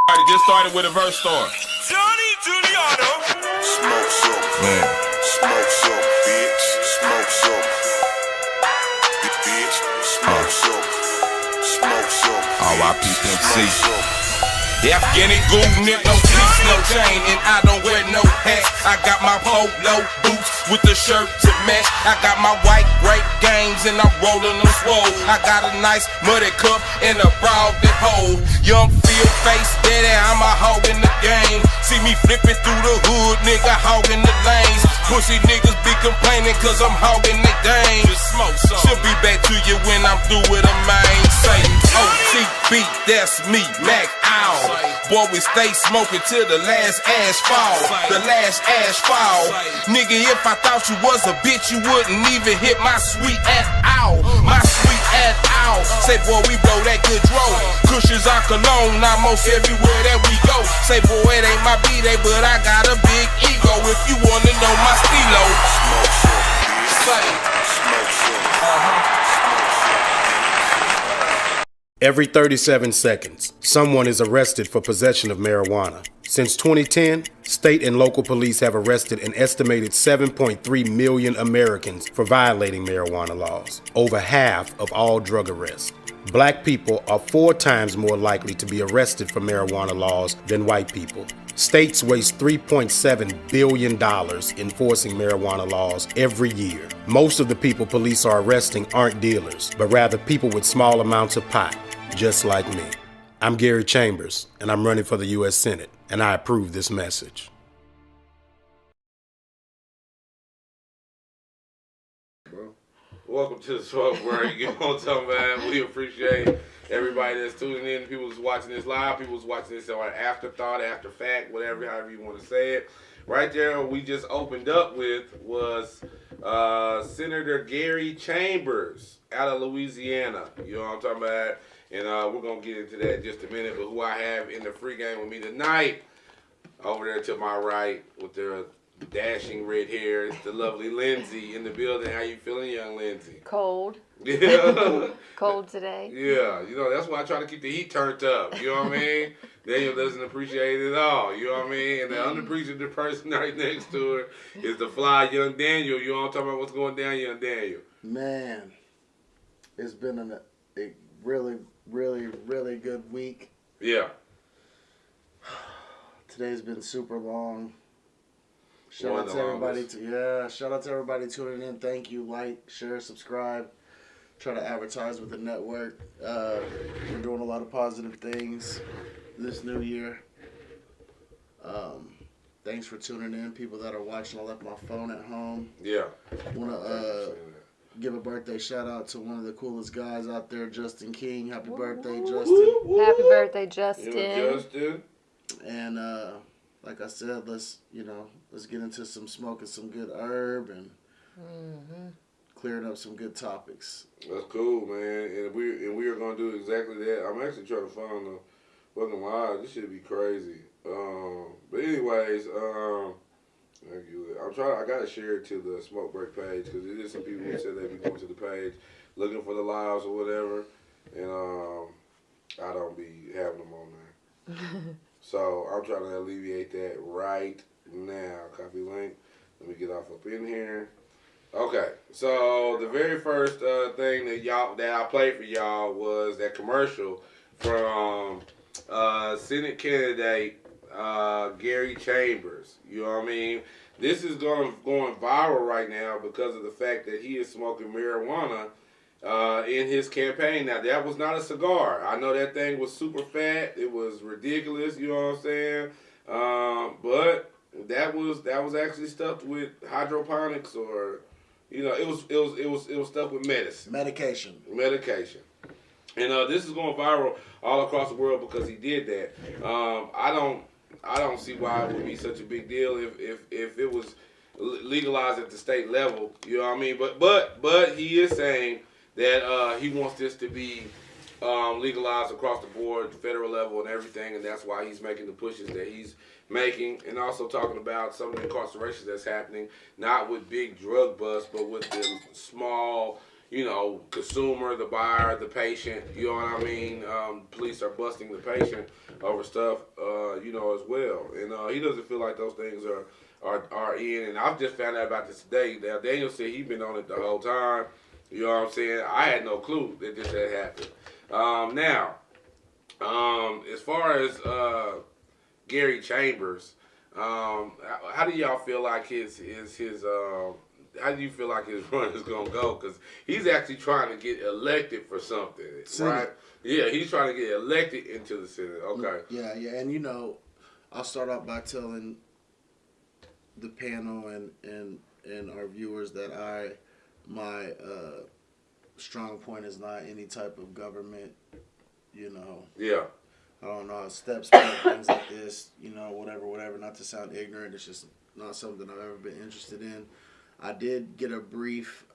Alright, just started with a verse story. Johnny Giuliano. Smoke some, Man. smoke some, bitch. Smoke some, bitch. Smoke some, smoke some. R.I.P. Pimp C. Smoke some. Afghani goon, no piece, no chain, and I don't wear no hat. I got my polo boots with the shirt to match. I got my white grape games and I'm rolling them swole. I got a nice muddy cup and a broad that hole. Young field face daddy, I'm a hog in the game. See me flipping through the hood, nigga, hogging the lanes. Pussy niggas be complaining cause I'm hogging they dang. She'll be back to you when I'm through with a main. Say OTB, that's me, Mac Owl. Boy, we stay smoking till the last ash fall. The last ash fall. Nigga, if I thought you was a bitch, you wouldn't even hit my sweet ass owl. My sweet ass owl. Say, boy, we blow that good dro. Cushions are cologne, almost everywhere that we go. Say, boy, it ain't my B-Day, but I got a big ego. If you wanna know my stilo. Smoke some, Say. smoke some. Every 37 seconds, someone is arrested for possession of marijuana. Since 2010, state and local police have arrested an estimated 7.3 million Americans for violating marijuana laws, over half of all drug arrests. Black people are 4 times more likely to be arrested for marijuana laws than white people. States waste $3.7 billion enforcing marijuana laws every year. Most of the people police are arresting aren't dealers, but rather people with small amounts of pot, just like me. I'm Gary Chambers, and I'm running for the U.S. Senate, and I approve this message. Welcome to the Smoke Break. You know what I'm talking about? We appreciate everybody that's tuning in. People who's watching this live, people who's watching this on afterthought, after fact, whatever, however you want to say it. Right there, we just opened up with was Senator Gary Chambers out of Louisiana. You know what I'm talking about? And we're going to get into that in just a minute. But who I have in the free game with me tonight, over there to my right with their dashing red hair, it's the lovely Lindsay in the building. How you feeling, young Lindsay? Cold. Yeah. Cold today. Yeah, you know, that's why I try to keep the heat turned up. You know what I mean? Daniel doesn't appreciate it at all. You know what I mean? And the unappreciative person right next to her is the fly young Daniel. You know what I'm talking about? What's going down, young Daniel? Man, it's been a really, really, really good week. Yeah. Today's been super long. Shout One out of to the everybody. longest. Shout out to everybody tuning in. Thank you. Like, share, subscribe. Try to advertise with the network. We're doing a lot of positive things this new year. Thanks for tuning in. People that are watching, I left my phone at home. Yeah. Want to give a birthday shout out to one of the coolest guys out there, Justin King. Happy birthday, Justin. Happy birthday, Justin. You know, Justin. And like I said, let's get into some smoking some good herb and clearing up some good topics. That's cool, man. And we are gonna do exactly that. I'm actually trying to find the fucking live. This should be crazy. But anyways, I gotta share it to the Smoke Break page because there is some people who said they'd be going to the page looking for the lives or whatever, and I don't be having them on there. So I'm trying to alleviate that right now. Copy link. Let me get off up in here. Okay, so the very first thing that I played for y'all was that commercial from Senate candidate Gary Chambers. You know what I mean? This is going viral right now because of the fact that he is smoking marijuana in his campaign. Now, that was not a cigar. I know that thing was super fat. It was ridiculous, you know what I'm saying? But that was actually stuffed with hydroponics, or you know, it was stuffed with Medication. And this is going viral all across the world because he did that. I don't see why it would be such a big deal if it was legalized at the state level. You know what I mean? But he is saying that he wants this to be legalized across the board, federal level and everything, and that's why he's making the pushes that he's making, and also talking about some of the incarceration that's happening, not with big drug busts, but with the small, consumer, the buyer, the patient. You know what I mean? Police are busting the patient over stuff, as well. And he doesn't feel like those things are in. And I've just found out about this today. Now, Daniel said he'd been on it the whole time. You know what I'm saying? I had no clue that this had happened. As far as Gary Chambers, how do y'all feel like his how do you feel like his run is gonna go? Because he's actually trying to get elected for something, Senate. right? Yeah, he's trying to get elected into the Senate. Okay. Yeah, and I'll start off by telling the panel and our viewers that my strong point is not any type of government. Yeah. I don't know how steps make things like this. Whatever. Not to sound ignorant, it's just not something I've ever been interested in. I did get a brief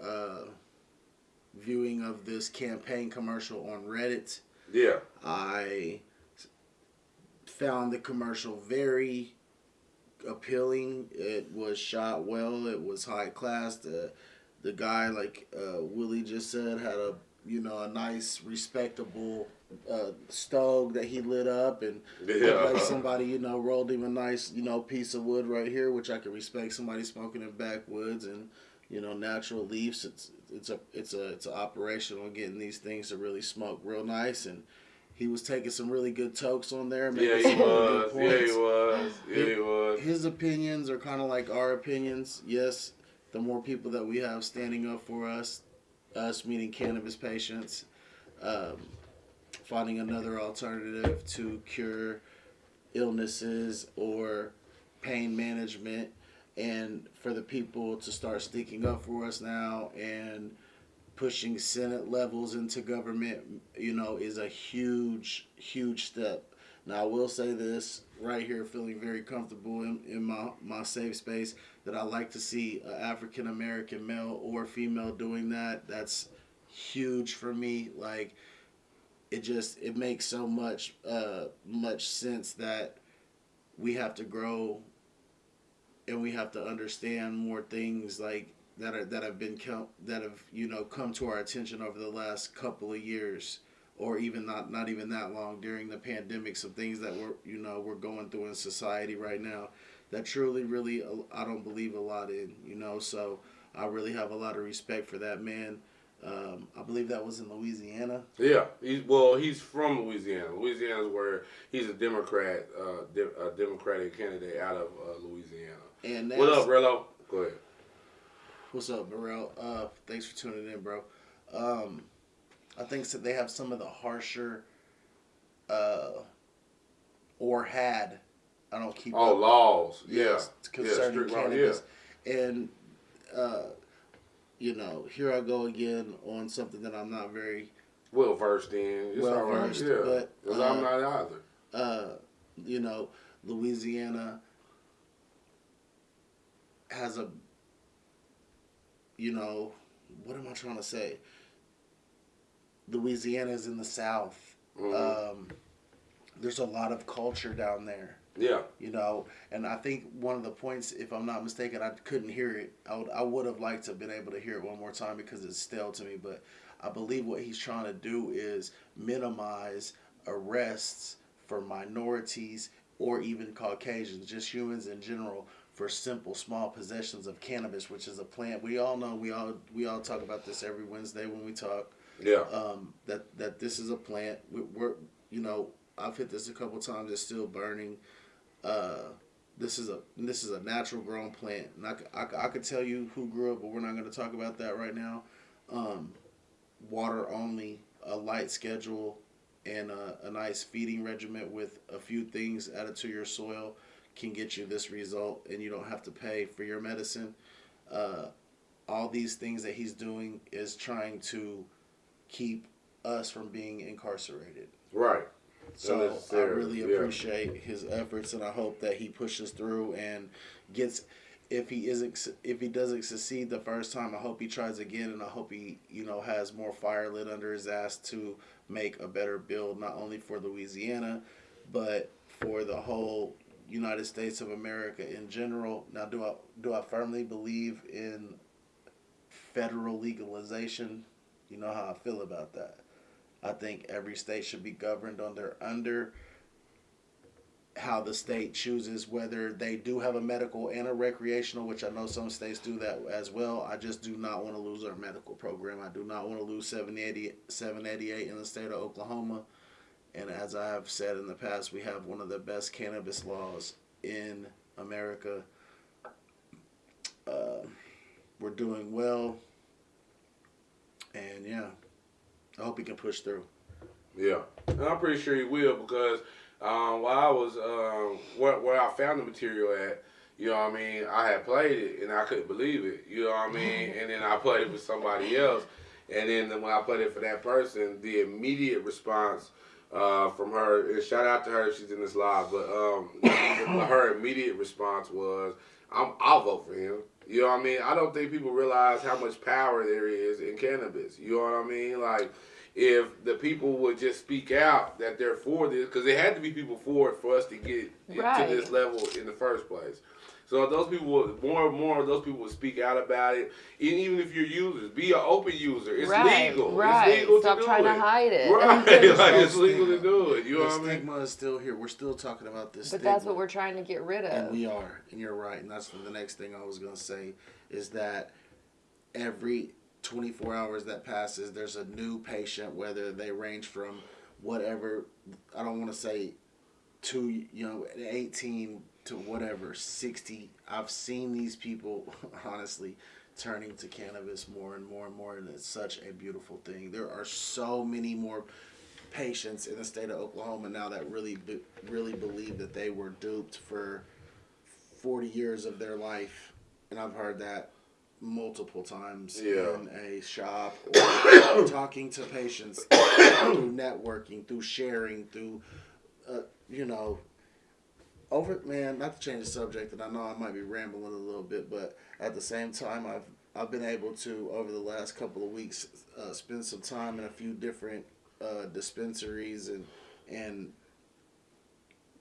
viewing of this campaign commercial on Reddit. Yeah. I found the commercial very appealing. It was shot well. It was high class. The guy, like Willie just said, had a nice, respectable stove that he lit up, and looked like somebody rolled him a nice piece of wood right here, which I can respect. Somebody smoking in backwoods and natural leaves. It's a operation on getting these things to really smoke real nice, and he was taking some really good tokes on there. Yeah, he was. Yeah, he was. His opinions are kind of like our opinions. Yes, the more people that we have standing up for us meaning cannabis patients, finding another alternative to cure illnesses or pain management, and for the people to start sticking up for us now and pushing Senate levels into government, is a huge, huge step. Now, I will say this right here, feeling very comfortable in my safe space, that I like to see an African American male or female doing that. That's huge for me. Like, it makes so much sense that we have to grow and we have to understand more things like that have come to our attention over the last couple of years, or even not even that long, during the pandemic. Some things that we're going through in society right now that truly, really, I don't believe a lot in. So I really have a lot of respect for that man. I believe that was in Louisiana. Yeah, he's from Louisiana. Louisiana is where he's a Democrat, a Democratic candidate out of Louisiana. And what up, Rello? Go ahead. What's up, Burrell? Thanks for tuning in, bro. I think that they have some of the harsher, or had, I don't keep up, laws. Yes, concerning cannabis. Yeah. And here I go again on something that I'm not very well versed in. It's all right. Yeah, but I'm not either. Louisiana has a, what am I trying to say? Louisiana is in the South. Mm-hmm. There's a lot of culture down there. Yeah. And I think one of the points, if I'm not mistaken, I couldn't hear it. I would have liked to have been able to hear it one more time because it's stale to me. But I believe what he's trying to do is minimize arrests for minorities or even Caucasians, just humans in general, for simple small possessions of cannabis, which is a plant. We all know. We all talk about this every Wednesday when we talk. Yeah. That this is a plant. I've hit this a couple times. It's still burning. This is a natural grown plant, and I could tell you who grew it, but we're not going to talk about that right now. Water only, a light schedule, and a nice feeding regimen with a few things added to your soil can get you this result, and you don't have to pay for your medicine. All these things that he's doing is trying to keep us from being incarcerated. Right. So I really appreciate his efforts, and I hope that he pushes through and gets. If he doesn't succeed the first time, I hope he tries again, and I hope he has more fire lit under his ass to make a better bill, not only for Louisiana, but for the whole United States of America in general. Now, do I firmly believe in federal legalization? You know how I feel about that. I think every state should be governed under how the state chooses whether they do have a medical and a recreational, which I know some states do that as well. I just do not want to lose our medical program. I do not want to lose 788 in the state of Oklahoma. And as I have said in the past, we have one of the best cannabis laws in America. We're doing well. And yeah, I hope he can push through. Yeah, and I'm pretty sure he will because while I was where I found the material at, you know what I mean, I had played it and I couldn't believe it, you know what I mean, and then I played it with somebody else, and then when I played it for that person, the immediate response from her, and shout out to her if she's in this live, but her immediate response was, I'll vote for him. You know what I mean? I don't think people realize how much power there is in cannabis. You know what I mean? Like, if the people would just speak out that they're for this, because there had to be people for it for us to get Right. to this level in the first place. So if those people, more and more of those people would speak out about it. And even if you're users, be an open user. It's Right, legal. right. It's legal Stop to do trying it. to hide it. Right. Like, it's legal to do it. You know The what I mean? stigma is still here. We're still talking about this But stigma. that's what we're trying to get rid And of. we are, and you're right. And that's the next thing I was going to say is that every 24 hours that passes, there's a new patient, whether they range from whatever, I don't want to say 18 to whatever, 60. I've seen these people, honestly, turning to cannabis more and more and more, and it's such a beautiful thing. There are so many more patients in the state of Oklahoma now that really believe that they were duped for 40 years of their life, and I've heard that multiple times in a shop or talking to patients through networking, through sharing, through not to change the subject, and I know I might be rambling a little bit, but at the same time I've been able to, over the last couple of weeks, spend some time in a few different dispensaries, and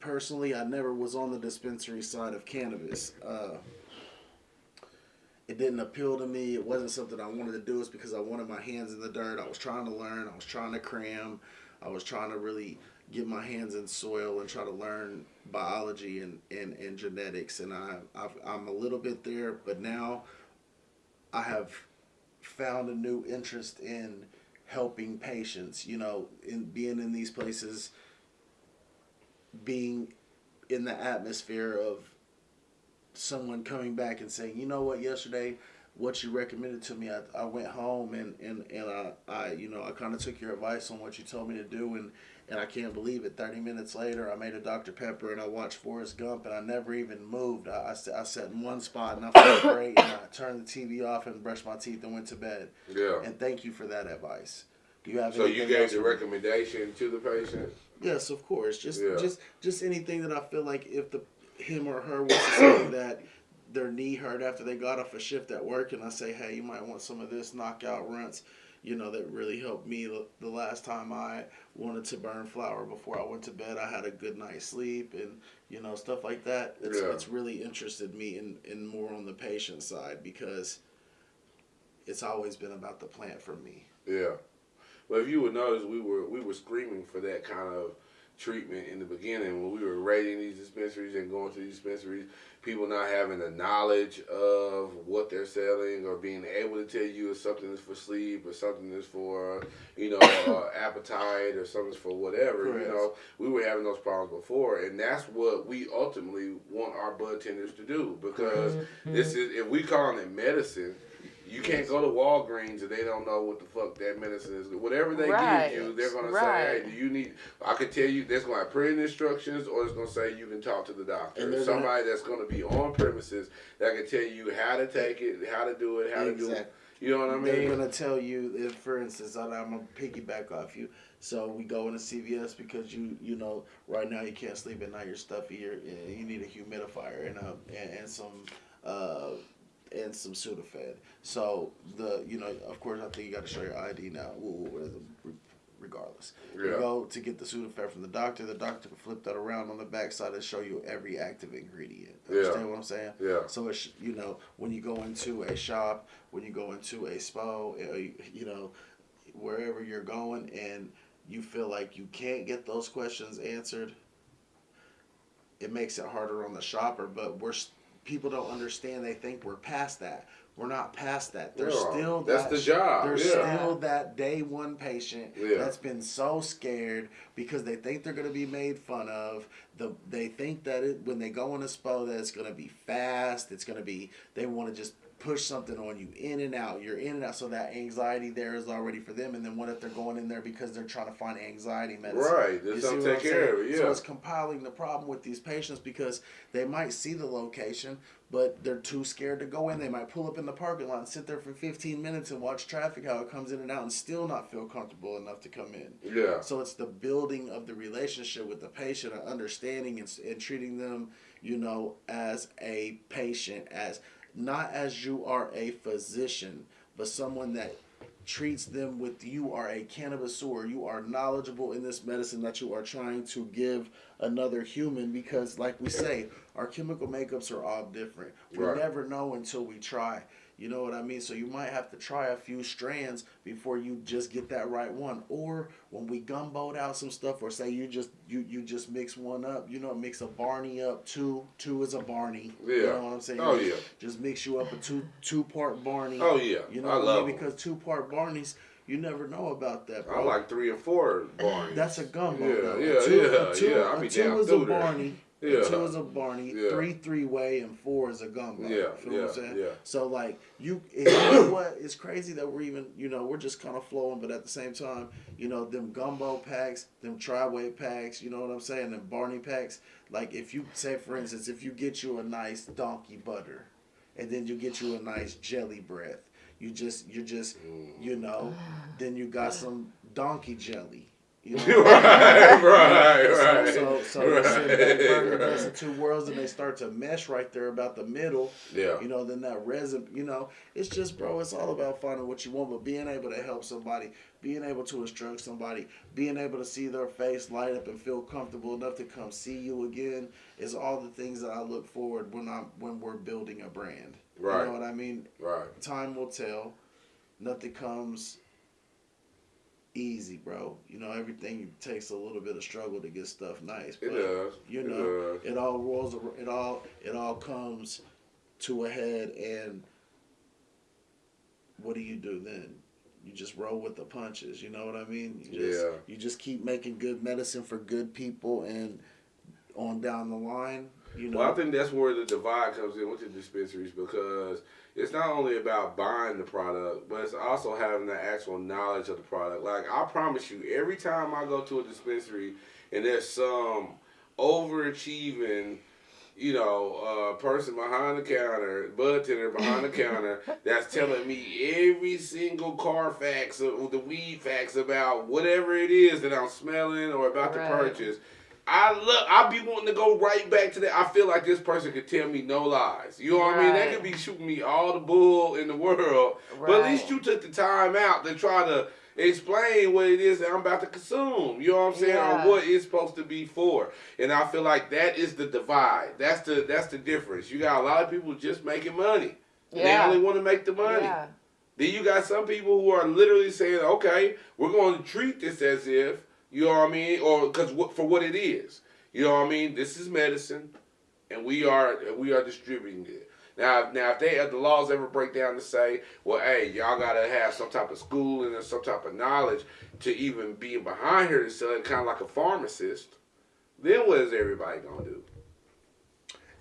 personally I never was on the dispensary side of cannabis. It didn't appeal to me. It wasn't something I wanted to do. It's because I wanted my hands in the dirt. I was trying to learn. I was trying to cram. I was trying to really get my hands in soil and try to learn biology and genetics. And I'm a little bit there, but now I have found a new interest in helping patients, in being in these places, being in the atmosphere of someone coming back and saying, you know what, yesterday, what you recommended to me, I went home and I kind of took your advice on what you told me to do, and I can't believe it. 30 minutes later, I made a Dr. Pepper and I watched Forrest Gump, and I never even moved. I sat in one spot and I felt great, and I turned the TV off and brushed my teeth and went to bed. Yeah. And thank you for that advice. Do you have so you gave the recommendation to the patient? Yes, of course. Just anything that I feel like if him or her wants to say that their knee hurt after they got off a shift at work, and I say, hey, you might want some of this knockout runts, that really helped me the last time I wanted to burn flour before I went to bed. I had a good night's sleep, and stuff like that. It's really interested me in more on the patient side, because it's always been about the plant for me. Yeah. Well, if you would notice, we were screaming for that kind of treatment in the beginning when we were raiding these dispensaries and going to these dispensaries. People not having the knowledge of what they're selling, or being able to tell you if something is for sleep or something is for appetite or something's for whatever. Correct. We were having those problems before, and that's what we ultimately want our bud tenders to do, because this is, if we call it medicine, you can't go to Walgreens and they don't know what the fuck that medicine is. Whatever they give you, they're going to say, hey, do you need... I can tell you, there's going to have printed instructions, or it's going to say you can talk to the doctor. And somebody that's going to be on premises that can tell you how to take it, how to do it, how to do it. You know what I mean? They're going to tell you, if, for instance, I'm going to piggyback off you. So we go into CVS because you right now you can't sleep at night, you're stuffy, you need a humidifier and some... and some Sudafed. So of course, I think you got to show your ID now. Regardless, you go to get the Sudafed from the doctor. The doctor can flip that around on the backside and show you every active ingredient. Understand what I'm saying? Yeah. So it's when you go into a shop, when you go into a spa, wherever you're going and you feel like you can't get those questions answered, it makes it harder on the shopper. But people don't understand. They think we're past that. We're not past that. There's No, still that's that the job, There's yeah. still that day one patient that's been so scared because they think they're going to be made fun of. They think that when they go in a SPO that it's going to be fast. It's going to be, they want to just push something on you, in and out. You're in and out, so that anxiety there is already for them. And then what if they're going in there because they're trying to find anxiety medicine? Right, that's how to take care of it. Yeah. So it's compiling the problem with these patients because they might see the location, but they're too scared to go in. They might pull up in the parking lot and sit there for 15 minutes and watch traffic, how it comes in and out, and still not feel comfortable enough to come in. Yeah. So it's the building of the relationship with the patient, and understanding and treating them, as a patient, as not as you are a physician, but someone that treats them with, you are a connoisseur, you are knowledgeable in this medicine that you are trying to give another human, because like we say, our chemical makeups are all different. We never know until we try. You know what I mean? So you might have to try a few strands before you just get that right one. Or when we gumboed out some stuff, or say you just mix one up, mix a Barney up, two is a Barney. Yeah. You know what I'm saying? Oh yeah. Just mix you up a two-part Barney. Oh yeah. You know I what love I mean? Because 2-part Barneys, you never know about that, bro. I like 3 and 4 Barneys. That's a gumbo. Yeah, though. yeah. I be Two down is a through there. Barney. Yeah. 2 is a Barney. Yeah. 3 3-way, and 4 is a gumbo. Yeah, Feel what I'm saying? yeah. So like you know what? It's crazy that we're even, we're just kind of flowing, but at the same time, them gumbo packs, them tri-way packs, you know what I'm saying? Them Barney packs. Like if you say, for instance, if you get you a nice donkey butter, and then you get you a nice jelly breath, then you got some donkey jelly. Right. So they burn the best of two worlds, and they start to mesh right there about the middle. Yeah. Then that resin, it's just, bro, it's all about finding what you want, but being able to help somebody, being able to instruct somebody, being able to see their face light up and feel comfortable enough to come see you again is all the things that I look forward when we're building a brand. Right. You know what I mean? Right. Time will tell. Nothing comes easy, bro. Everything takes a little bit of struggle to get stuff nice. But, It does. it all comes to a head, and what do you do then? You just roll with the punches. You know what I mean? You just keep making good medicine for good people, and on down the line, Well, I think that's where the divide comes in with the dispensaries, because it's not only about buying the product, but it's also having the actual knowledge of the product. Like, I promise you, every time I go to a dispensary and there's some overachieving, person behind the counter, bud tender behind the counter, that's telling me every single Carfax or the weed facts about whatever it is that I'm smelling or about to purchase. I be wanting to go right back to that. I feel like this person could tell me no lies. You know what I mean? They could be shooting me all the bull in the world, but at least you took the time out to try to explain what it is that I'm about to consume. You know what I'm saying? Or what it's supposed to be for. And I feel like that is the divide. That's the difference. You got a lot of people just making money. They only want to make the money. Yeah. Then you got some people who are literally saying, okay, we're going to treat this as if, you know what I mean? Or because for what it is. You know what I mean? This is medicine, and we are distributing it. Now if the laws ever break down to say, well, hey, y'all gotta have some type of schooling and some type of knowledge to even be behind here to sell it, kind of like a pharmacist, then what is everybody gonna do?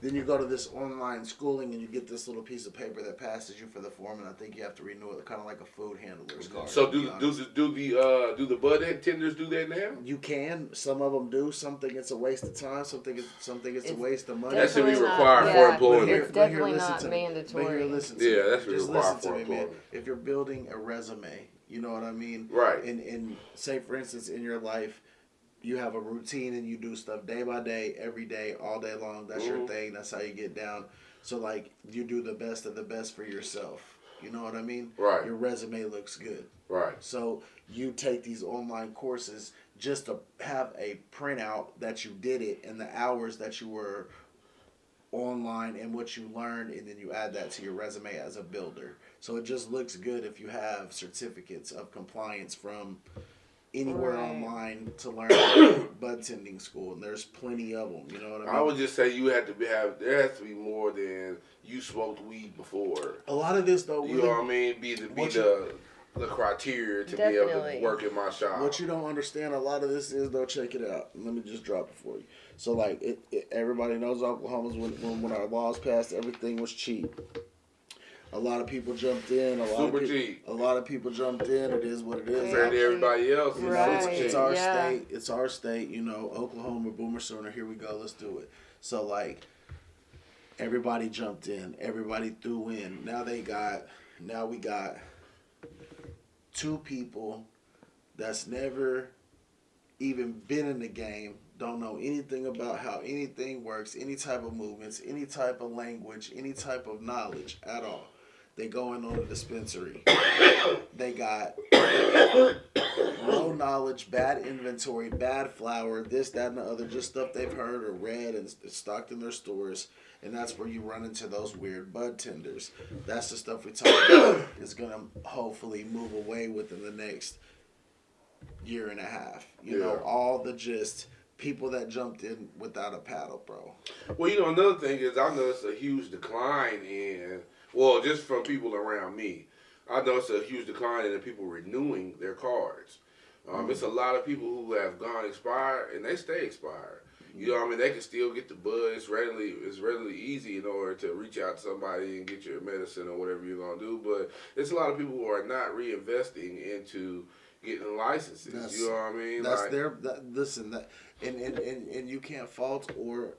Then you go to this online schooling and you get this little piece of paper that passes you for the form, and I think you have to renew it, kind of like a food handler's card. So do the bud tenders do that now? You can. Some of them do. Some think it's a waste of time. Some think it's a waste of money. That should be Definitely not- required for yeah, employment. It's definitely listen not to me. mandatory. But here, listen to Yeah, me. that's Just required listen for to me, man. employment. If you're building a resume, you know what I mean? Right. And say, for instance, in your life, you have a routine and you do stuff day by day, every day, all day long. That's your thing. That's how you get down. So, like, you do the best of the best for yourself. You know what I mean? Right. Your resume looks good. Right. So you take these online courses just to have a printout that you did it and the hours that you were online and what you learned, and then you add that to your resume as a builder. So it just looks good if you have certificates of compliance from anywhere Right. online to learn bud tending school, and there's plenty of them. You know what I mean? I would just say you have to there has to be more than you smoked weed before. A lot of this though, You know what I mean? Be the criteria to be able Definitely. to work in my shop. what you don't understand, a lot of this is though. Check it out. Let me just drop it for you. So like, everybody knows Oklahoma's when our laws passed, everything was cheap. A lot of people jumped in. Super cheap. A lot of people jumped in. It is what it is. Compared to everybody else, it's Right. super cheap. It's our Yeah. state. It's our state. You know, Oklahoma, Boomer Sooner. Here we go. Let's do it. So like, everybody jumped in. Everybody threw in. Now we got 2 people that's never even been in the game. Don't know anything about how anything works, any type of movements, any type of language, any type of knowledge at all. They go in on a dispensary. They got low knowledge, bad inventory, bad flour, this, that, and the other, just stuff they've heard or read and it's stocked in their stores. And that's where you run into those weird bud tenders. That's the stuff we talk about is going to hopefully move away within the next year and a half. You know, all the just people that jumped in without a paddle, bro. Well, you know, another thing is I noticed a huge decline in, well, just from people around me, I noticed a huge decline in the people renewing their cards. It's a lot of people who have gone expired and they stay expired. You know what I mean? They can still get the bud. It's readily easy in order to reach out to somebody and get your medicine or whatever you're going to do. But it's a lot of people who are not reinvesting into getting licenses. You know what I mean? That's like, listen, and you can't fault or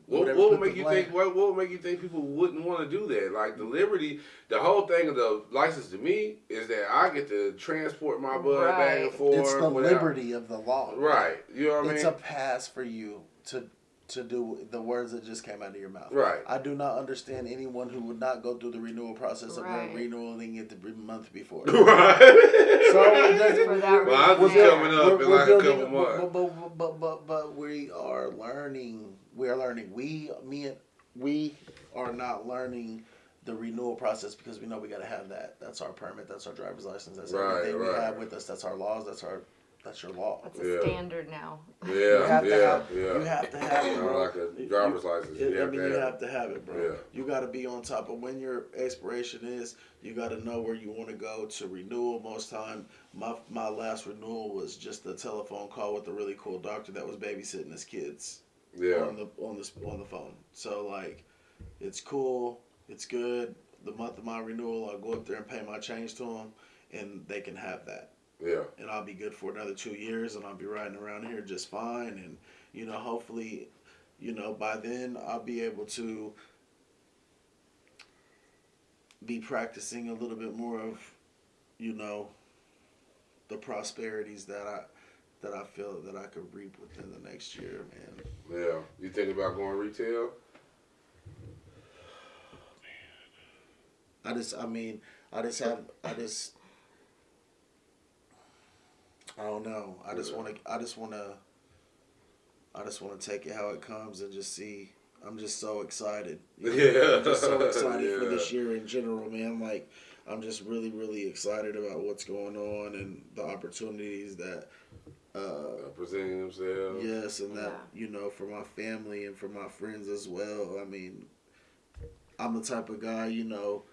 what would make you think? What would make you think people wouldn't want to do that? Like the whole thing of the license to me is that I get to transport my bud back and forth. It's the liberty of the law. Right. You know what I mean? It's a pass for you to do the words that just came out of your mouth. Right. I do not understand anyone who would not go through the renewal process of Right. renewing it the month before. Right. So Just for that Well, I'm just reason. coming up in like a couple months. But we are learning. We are learning. We are not learning the renewal process because we know we got to have that. That's our permit. That's our driver's license. That's everything we have with us. That's our laws. That's your law. That's a standard now. Yeah, You have to have it, Not bro. like a driver's license. You have to have it, bro. Yeah. You got to be on top of when your expiration is. You got to know where you want to go to renewal. Most time, my last renewal was just a telephone call with a really cool doctor that was babysitting his kids. Yeah. On the phone. So like, it's cool. It's good. The month of my renewal, I'll go up there and pay my change to them, and they can have that. Yeah. And I'll be good for another 2 years, and I'll be riding around here just fine. And, you know, hopefully, you know, by then I'll be able to be practicing a little bit more of, you know, the prosperities that I feel that I could reap within the next year, man. Yeah. You think about going retail? I don't know. I just want to take it how it comes and just see. I'm just so excited. Yeah. I'm just so excited for this year in general, man. Like, I'm just really, really excited about what's going on and the opportunities that presenting themselves. yes, and that, you know, for my family and for my friends as well. I mean, I'm the type of guy, you know,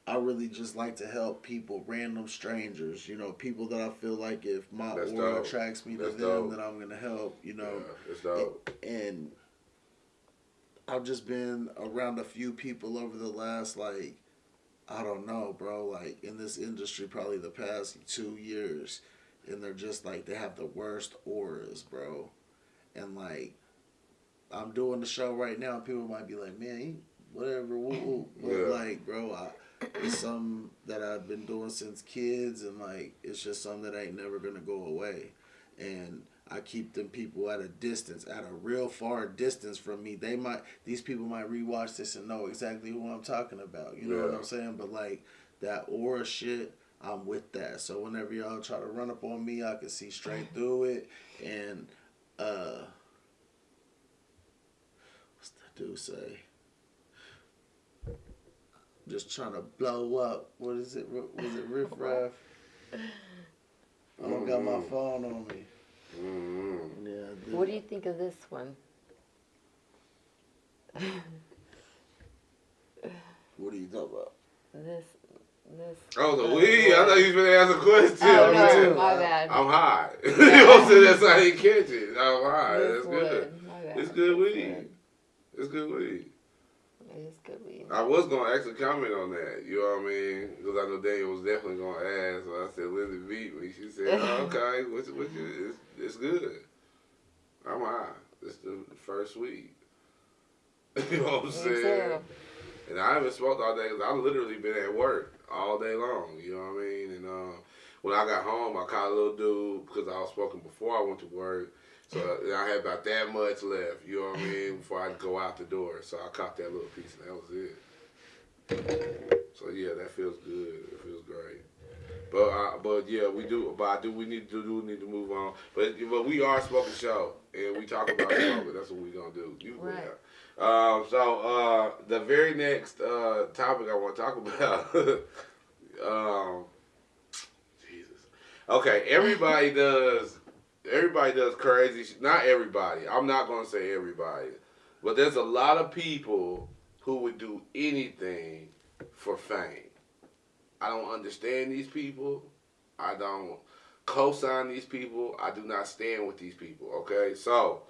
I really just like to help people, random strangers, you know, people that I feel like if my aura attracts me to them, then I'm going to help, you know. Yeah, it's dope. And I've just been around a few people over the last, like, I don't know, bro, like, in this industry probably the past 2 years, and they're just, like, they have the worst auras, bro. And, like, I'm doing the show right now, and people might be like, man, whatever, woo-woo. But, like, bro, it's something that I've been doing since kids, and, like, it's just something that ain't never going to go away. And I keep them people at a distance, at a real far distance from me. These people might rewatch this and know exactly who I'm talking about. You know what I'm saying? But, like, that aura shit, I'm with that. So whenever y'all try to run up on me, I can see straight through it. And, what's that dude say? just trying to blow up. What is it? Was it Riff Raff? I don't got my phone on me. Mm-hmm. Yeah. What do you think of this one? What are you talking about? This. Oh, the weed. I thought you was going to ask a question. Oh, me no, too. my bad. I'm high. You know what I'm saying? That's how I didn't catch it. I'm high. This That's good. wood. My bad. It's good This weed. wood. It's good weed. It is good weed. I was going to actually comment on that. You know what I mean? Because I know Daniel was definitely going to ask. So I said, Lindsay beat me. She said, oh, okay. It's good. I'm high. It's the first weed. You know what I'm Me saying? too. And I haven't smoked all day because I've literally been at work all day long. You know what I mean? And when I got home, I caught a little dude because I was smoking before I went to work. So I had about that much left, you know what I mean, before I go out the door. So I caught that little piece and that was it. So yeah, that feels good. It feels great. But yeah, we do. But we need to move on. But we are smoking show, and we talk about smoking. That's what we gonna do. Right. So the very next topic I want to talk about. Jesus. Okay, everybody does crazy. Not everybody. I'm not gonna say everybody, but there's a lot of people who would do anything for fame. I don't understand these people. I don't co-sign these people. I do not stand with these people, okay? So,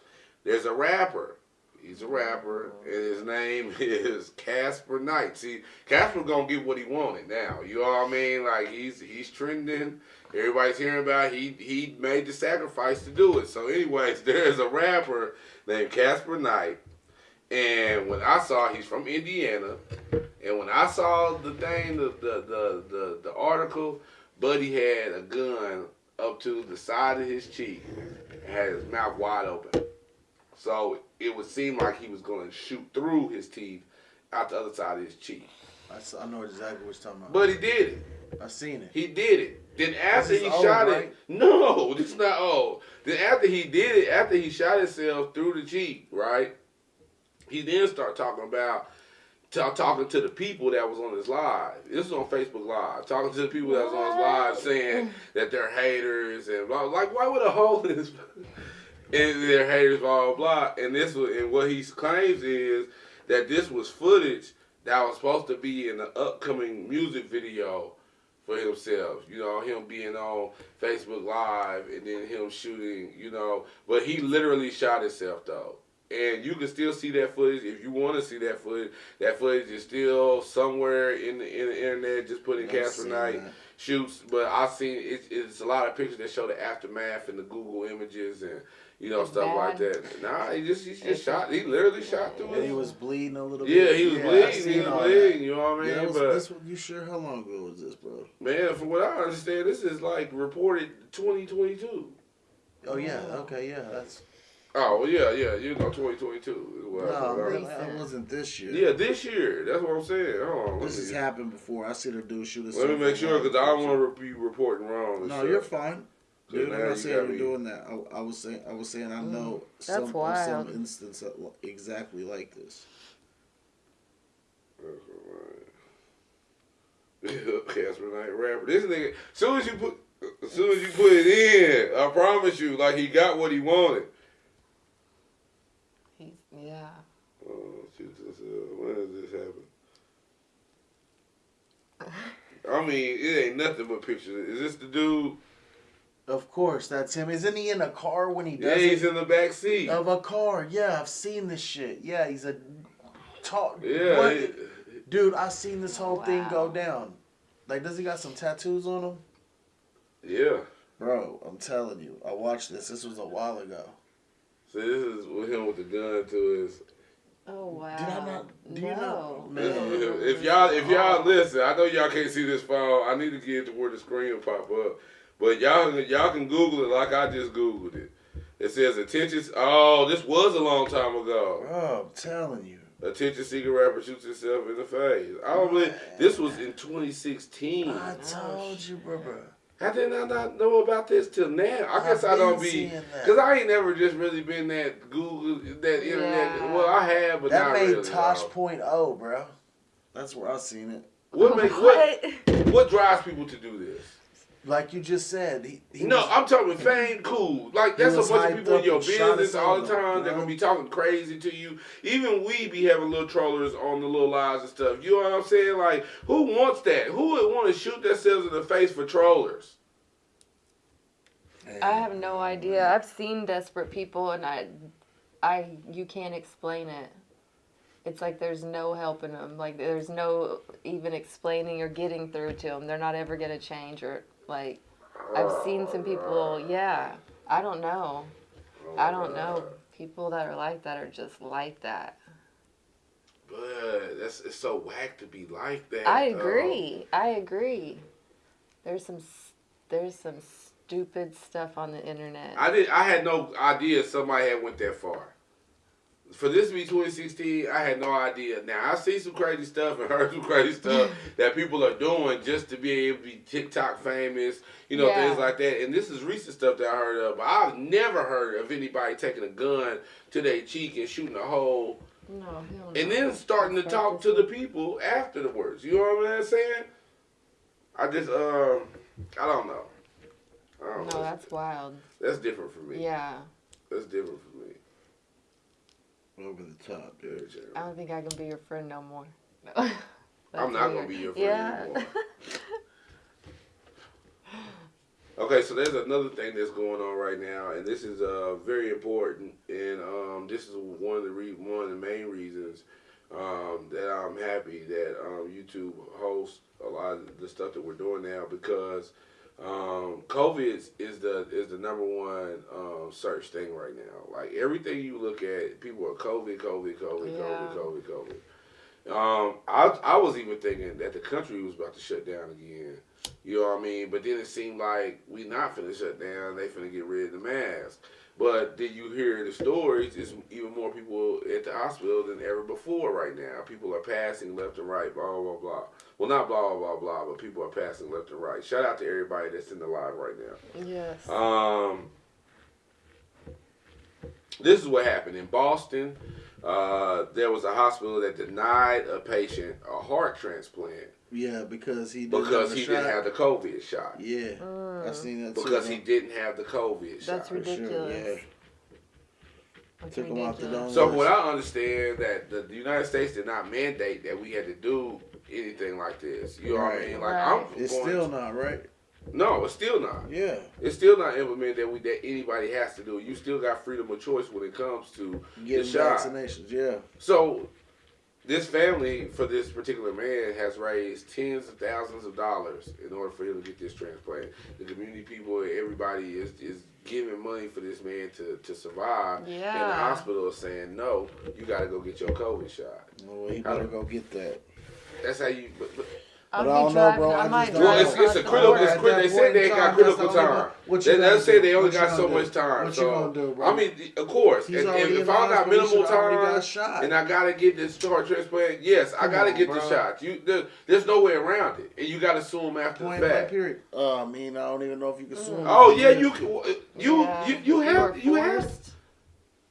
there's a rapper. He's a rapper, and his name is Casper Knight. See, Casper gonna get what he wanted now. You know what I mean? Like, he's trending. Everybody's hearing about it. He made the sacrifice to do it. So, anyways, there's a rapper named Casper Knight. And when I saw, he's from Indiana, and when I saw the thing, the article, Buddy had a gun up to the side of his cheek and had his mouth wide open. So it would seem like he was going to shoot through his teeth out the other side of his cheek. I know exactly what you're talking about. But he did it. I seen it. He did it. Then after This he is old, shot right? it, no, this is not old. Then after he did it, after he shot himself through the cheek, right? He then started talking about talking to the people that was on his live. This was on Facebook Live. Talking to the people that was on his live, saying that they're haters and blah. Like, why would a hole in his and they're haters, blah blah blah. And what he claims is that this was footage that was supposed to be in the upcoming music video for himself. You know, him being on Facebook Live and then him shooting. You know, but he literally shot himself though. And you can still see that footage if you want to see that footage. That footage is still somewhere in the internet. Just put in Casper Knight shoots. But I've seen it's a lot of pictures that show the aftermath and the Google images and It's stuff bad. like that. Nah, he just shot. He literally shot through And it. he was bleeding a little Yeah, bit. he was I bleeding. seen He was all bleeding. that. You know what I mean? Yeah, this you sure? How long ago was this, bro? Man, from what I understand, this is like reported 2022. Oh yeah. Okay. Yeah. That's. Oh well, yeah. You know, 2022. Well, that's what I No, was- that wasn't this year. yeah, this year. That's what I'm saying. Hold on. This has happened before. I seen a dude shoot himself. Let me make sure because I don't want to be reporting wrong. and No, stuff. you're fine. Dude, now I'm you not saying got you're me- doing that. I was saying I know That's some wild. instance exactly like this. Casper Knight rapper. This nigga, as soon as you put it in, I promise you, like he got what he wanted. Yeah. Oh, shoot this up. When does this happen? I mean, it ain't nothing but pictures. Is this the dude? Of course, that's him. Isn't he in a car when he Yeah, does he's it? in the back seat. Of a car. Yeah, I've seen this shit. Yeah, he's a tall. Yeah, What? Dude, I've seen this whole thing go Wow. down. Like, does he got some tattoos on him? yeah. Bro, I'm telling you, I watched this. This was a while ago. So this is with him with the gun to his. Oh wow. Did I not? Do you know? No. This is Man. with him. If y'all listen, I know y'all can't see this phone. I need to get to where the screen will pop up, but y'all can Google it like I just Googled it. It says attention. Oh, this was a long time ago. Bro, I'm telling you. Attention seeker rapper shoots himself in the face. I don't believe this was in 2016. I told you, bro. How did I not know about this till now? I guess I I've don't been be, seeing that. cause I ain't never just really been that Google, that internet. Yeah. Well, I have, but That not made really. Tosh dog. .0, bro. That's where I seen it. What drives people to do this? Like you just said, he No, was, I'm talking fame, cool. Like, that's a was bunch of hyped people in up your and shot business his all the own, time. They're bro. going to be talking crazy to you. Even we be having little trollers on the little lives and stuff. You know what I'm saying? Like, who wants that? Who would want to shoot themselves in the face for trollers? I have no idea. I've seen desperate people, and you can't explain it. It's like there's no helping them. Like there's no even explaining or getting through to them. They're not ever gonna change or like. I've seen some people. Yeah, I don't know. I don't know. People that are like that are just like that. But it's so whack to be like that. I agree. I agree. There's some stupid stuff on the internet. I had no idea somebody had went that far. For this to be 2016, I had no idea. Now, I see some crazy stuff and heard some crazy stuff that people are doing just to be able to be TikTok famous, things like that. And this is recent stuff that I heard of. But I've never heard of anybody taking a gun to their cheek and shooting a hole. No, hell no. And then starting to talk to the people afterwards. You know what I'm saying? I just, I don't know. No, that's wild. That's different for me. Yeah. That's different for me. over the top, dude. I don't think I can be your friend no more. No. I'm not going to be your friend anymore. Okay, so there's another thing that's going on right now, and this is very important, and this is one of the main reasons that I'm happy that YouTube hosts a lot of the stuff that we're doing now, because COVID is the number one search thing right now. Like everything you look at, people are COVID. I was even thinking that the country was about to shut down again. You know what I mean? But then it seemed like we not finna shut down. They finna get rid of the mask. But then you hear the stories, it's even more people at the hospital than ever before right now. People are passing left and right, blah, blah, blah. Well, not blah, blah, blah, blah, but people are passing left and right. Shout out to everybody that's in the live right now. Yes. This is what happened in Boston. There was a hospital that denied a patient a heart transplant. Yeah, because he didn't have the COVID shot. Yeah, I seen that too. Because he didn't have the COVID shot. That's ridiculous. Sure, yeah. That's Took him off the dome. So what I understand that the United States did not mandate that we had to do anything like this. You know what I mean? Like it's still not right. No, it's still not. Yeah, it's still not implemented that anybody has to do. You still got freedom of choice when it comes to getting the shot. Vaccinations. Yeah. So this family for this particular man has raised tens of thousands of dollars in order for him to get this transplant. The community people, everybody is giving money for this man to survive. Yeah. And the hospital is saying, no, you got to go get your COVID shot. Well, he better go get that. That's how you. I don't know, bro. It's a critical. They said they got critical time. They said they only got so much time. What you gonna do, bro? I mean, of course, if I got minimal time and I gotta get this heart transplant, yes, I gotta get the shot. There's no way around it, and you gotta sue them after the fact. Period. I mean, I don't even know if you can sue them. Oh yeah, you have.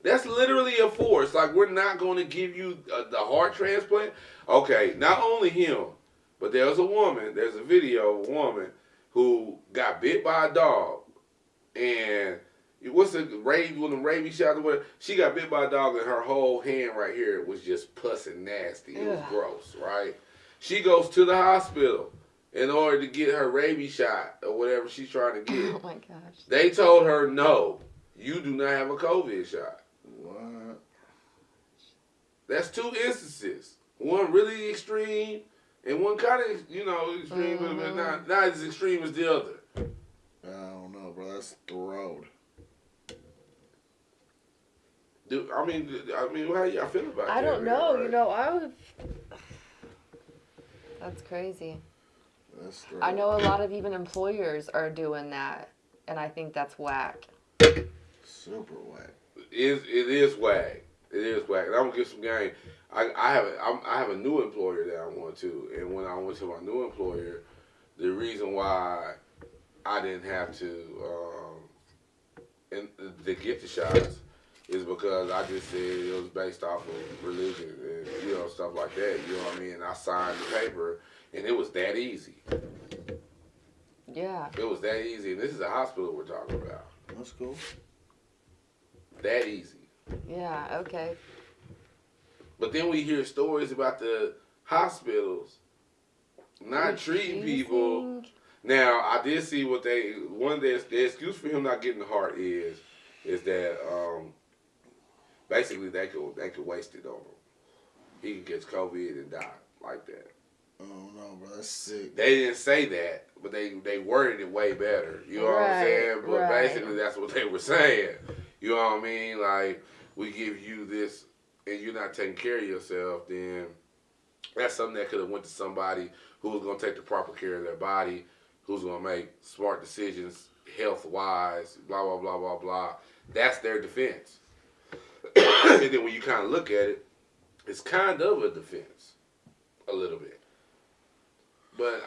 That's literally a force. Like, we're not going to give you the heart transplant. Okay, not only him. But there's a video of a woman who got bit by a dog, and one of the rabies shots or whatever, she got bit by a dog and her whole hand right here was just pus and nasty. It was gross, right? She goes to the hospital in order to get her rabies shot or whatever she's trying to get. Oh my gosh. They told her, no, you do not have a COVID shot. What? That's two instances. One really extreme. And one kind of, extreme, but not as extreme as the other. I don't know, bro. That's the road. Dude, I mean, how y'all feel about that? I don't know. Right? I would. That's crazy. That's the road. I know a lot of even employers are doing that, and I think that's whack. Super whack. It is whack. It is whack. And I'm gonna give some game. I have a new employer that I went to, and when I went to my new employer, the reason why I didn't have to get the shots is because I just said it was based off of religion, and you know, stuff like that. You know what I mean? I signed the paper, and it was that easy. Yeah. It was that easy. And this is a hospital we're talking about. That's cool. That easy. Yeah, okay. But then we hear stories about the hospitals not treating people. Refusing. Now, I did see what the excuse for him not getting the heart is that basically they could waste it on him. He could catch COVID and die like that. Oh no, bro, that's sick. They didn't say that, but they worded it way better. You know what I'm saying? But basically that's what they were saying. You know what I mean? Like, we give you this and you're not taking care of yourself, then that's something that could have went to somebody who was going to take the proper care of their body, who's going to make smart decisions health-wise, blah, blah, blah, blah, blah. That's their defense. And then when you kind of look at it, it's kind of a defense, a little bit. But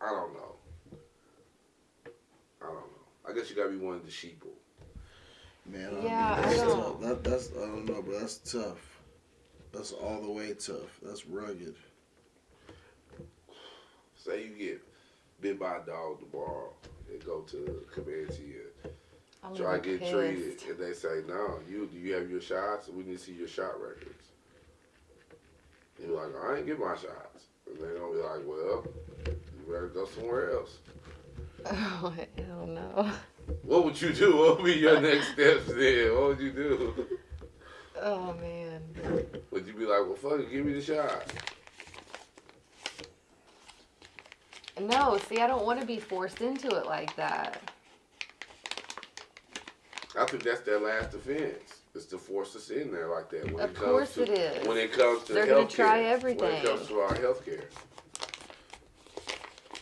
I don't know. I guess you got to be one of the sheeple. Man, Yeah, that's I don't- tough. That's I don't know, but that's tough. That's all the way tough. That's rugged. Say you get bit by a dog tomorrow and go to the Comanche I'm and try to gonna get be treated, pissed. and they say, no, do you have your shots? We need to see your shot records. You're like, I ain't get my shots. And they're going to be like, well, you better go somewhere else. Oh, hell no. What would you do? What would be your next steps then? What would you do? Oh, man. Would you be like, well, fuck it, give me the shot? No, see, I don't want to be forced into it like that. I think that's their last defense. Is to force us in there like that. Of course it is. When it comes to They're healthcare. gonna try When everything. it comes to our healthcare.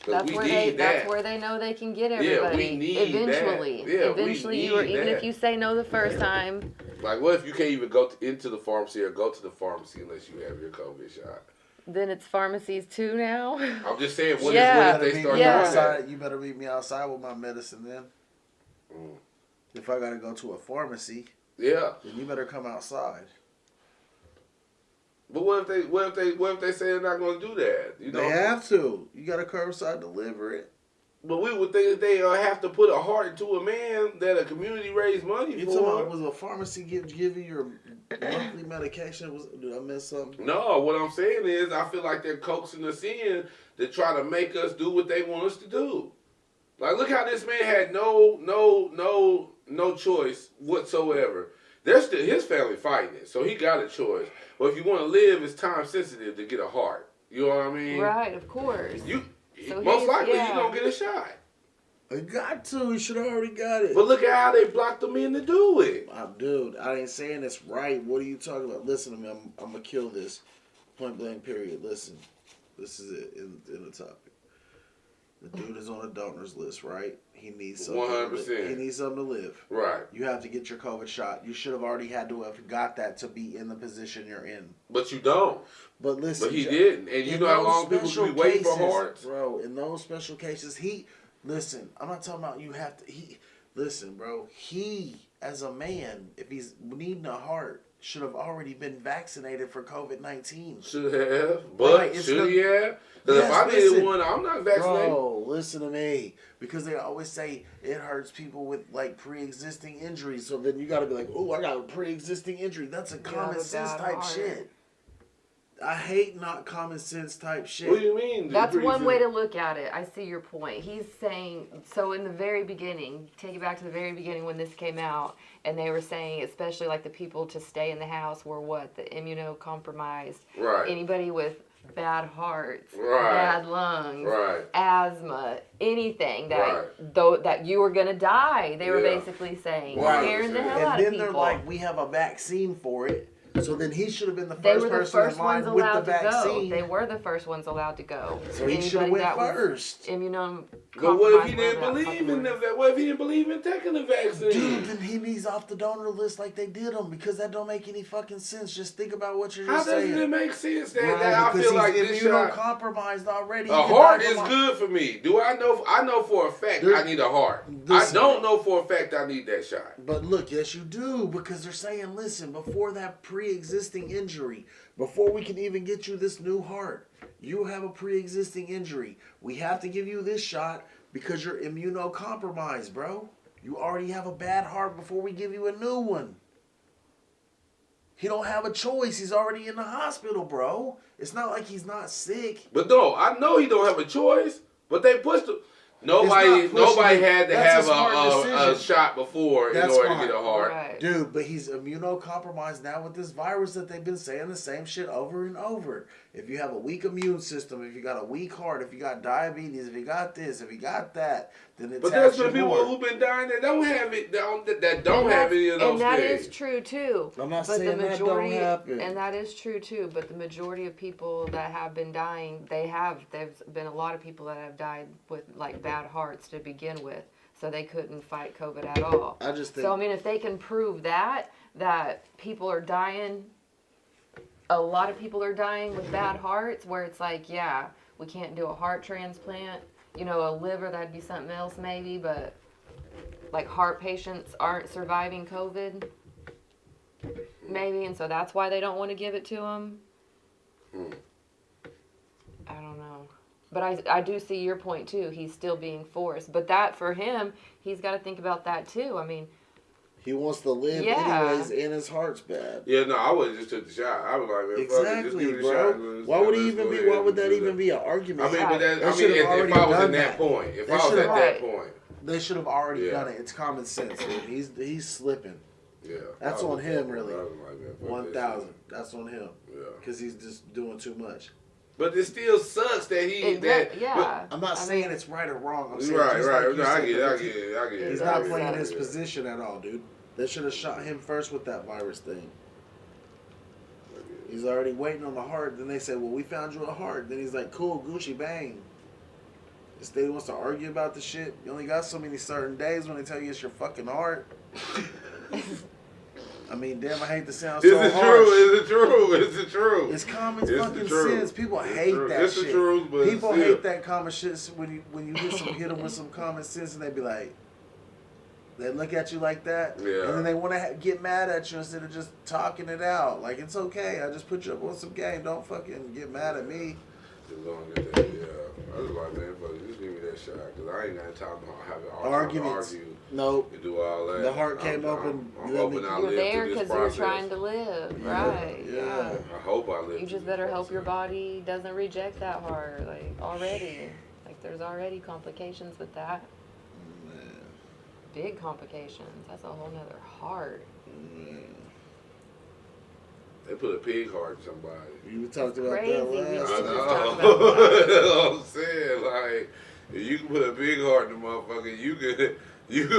That's where they know they can get everybody. we need eventually. that. Yeah, we Eventually, need even that. if you say no the first time. Like, what if you can't even go into the pharmacy or go to the pharmacy unless you have your COVID shot? Then it's pharmacies too now. I'm just saying, what Yeah. if they start Yeah. doing that? Outside, you better meet me outside with my medicine then. Mm. If I gotta go to a pharmacy, Yeah. then you better come outside. But what if they say they're not going to do that? You know? They have to. You gotta curbside deliver it. But we would think that they have to put a heart into a man that a community raised money You for. talking about was a pharmacy give you your monthly medication? Did I miss something? No, what I'm saying is I feel like they're coaxing us in to try to make us do what they want us to do. Like, look how this man had no choice whatsoever. They're still his family fighting it, so he got a choice. But if you want to live, it's time sensitive to get a heart. You know what I mean? Right, of course. So Most likely yeah. you're gonna get a shot. I got to. You should have already got it. But look at how they blocked them in to do it. Dude, I ain't saying it's right. What are you talking about? Listen to me. I'm gonna kill this. Point blank. Period. Listen. This is it in the topic. The dude is on a donor's list, right? He needs something. 100%. He needs something to live. Right. You have to get your COVID shot. You should have already had to have got that to be in the position you're in. But you don't. But listen, But he didn't. And you know how long people should be waiting for hearts? Bro, in those special cases, listen, I'm not talking about you have to, listen, bro, he, as a man, if he's needing a heart, should have already been vaccinated for COVID-19. Should have. But Right, should he have? Because if I needed one, I'm not vaccinated. Bro, listen to me. Because they always say it hurts people with, like, pre-existing injuries. So then you got to be like, oh, I got a pre-existing injury. That's a common sense type shit. I hate not common sense type shit. What do you mean? That's one way to look at it. I see your point. He's saying, so in the very beginning, take it back to the very beginning when this came out, and they were saying, especially like the people to stay in the house were what? The immunocompromised. Right. Anybody with bad hearts, Right. bad lungs, Right. asthma, anything that Right. that you were going to die, they were Yeah. basically saying. Right. Scaring the hell And out then of people. they're like, we have a vaccine for it. So then he should have been the They first were the person first in line ones with the allowed to go. vaccine. They were the first ones allowed to go. So he should have Anybody went that was first. But what if he didn't whatever that believe fucking in word. the What if he didn't believe in taking the vaccine? Dude, then he needs off the donor list like they did him because that don't make any fucking sense. Just think about what you're How just saying. doesn't it make sense that, Right, that I because feel like he's this shot? immunocompromised already. A He can heart die is from good for me. Do I know? I know for a fact There- I need a heart. Listen. I don't know for a fact I need that shot. But look, yes, you do because they're saying, listen, before that pre-existing injury. Before we can even get you this new heart, you have a pre-existing injury. We have to give you this shot because you're immunocompromised, bro. You already have a bad heart before we give you a new one. He don't have a choice. He's already in the hospital, bro. It's not like he's not sick. But no, I know he don't have a choice. But they pushed him. Nobody had to have a shot before in order to get a heart. Right. Dude, but he's immunocompromised now with this virus that they've been saying the same shit over and over. If you have a weak immune system, if you got a weak heart, if you got diabetes, if you got this, if you got that, then it's. But there's been people who've been dying that don't have it, that don't have any of those things. And that is true too. I'm not saying that don't happen. And that is true too. But the majority of people that have been dying, there's been a lot of people that have died with like bad hearts to begin with, so they couldn't fight COVID at all. I just think. So I mean, if they can prove that people are dying, a lot of people are dying with bad hearts, where it's like, yeah, we can't do a heart transplant. You know, a liver, that'd be something else maybe, but like heart patients aren't surviving COVID, maybe, and so that's why they don't want to give it to them. I don't know. But I do see your point too. He's still being forced. But that, for him, he's got to think about that too. I mean, he wants to live anyways, and his heart's bad. Yeah, no, I would have just took the shot. I was like, man, fuck it, just give me the bro. shot. Why would he even be? Why would that even be an argument? I mean, but that, I mean, if I was in that point, if I was at that point, they should have already done it. It's common sense. Dude. He's slipping. Yeah, that's on him, really. 1,000. That's on him. Yeah, because he's just doing too much. But it still sucks that he. Yeah. I'm not saying it's right or wrong. I'm saying right. Like no, I get it. He's not playing his position at all, dude. They should have shot him first with that virus thing. He's already waiting on the heart. Then they say, well, we found you a heart. Then he's like, cool, Gucci, bang. The state wants to argue about the shit. You only got so many certain days when they tell you it's your fucking heart. I mean, damn, I hate to sound so harsh. Is it true? It's common fucking sense. People hate that shit. The truth, but people hate that common shit when you hit them with some common sense and they be like, they look at you like that, and then they want to get mad at you instead of just talking it out. Like, it's okay. I just put you up on some game. Don't fucking get mad at me. As long as that, I was like, man, fuck it, just give me that shot, because I ain't got time to have arguments. Nope. And do all that. The heart came open. I'm hoping I you're live there because you're trying to live, right? Yeah. I hope I live. You just better hope your body doesn't reject that heart, like already. Like there's already complications with that. Big complications. That's a whole nother heart. They put a pig heart in somebody. You talked about Crazy. that last I time. know. That's what I'm saying. Like, if you can put a big heart in the motherfucker, you can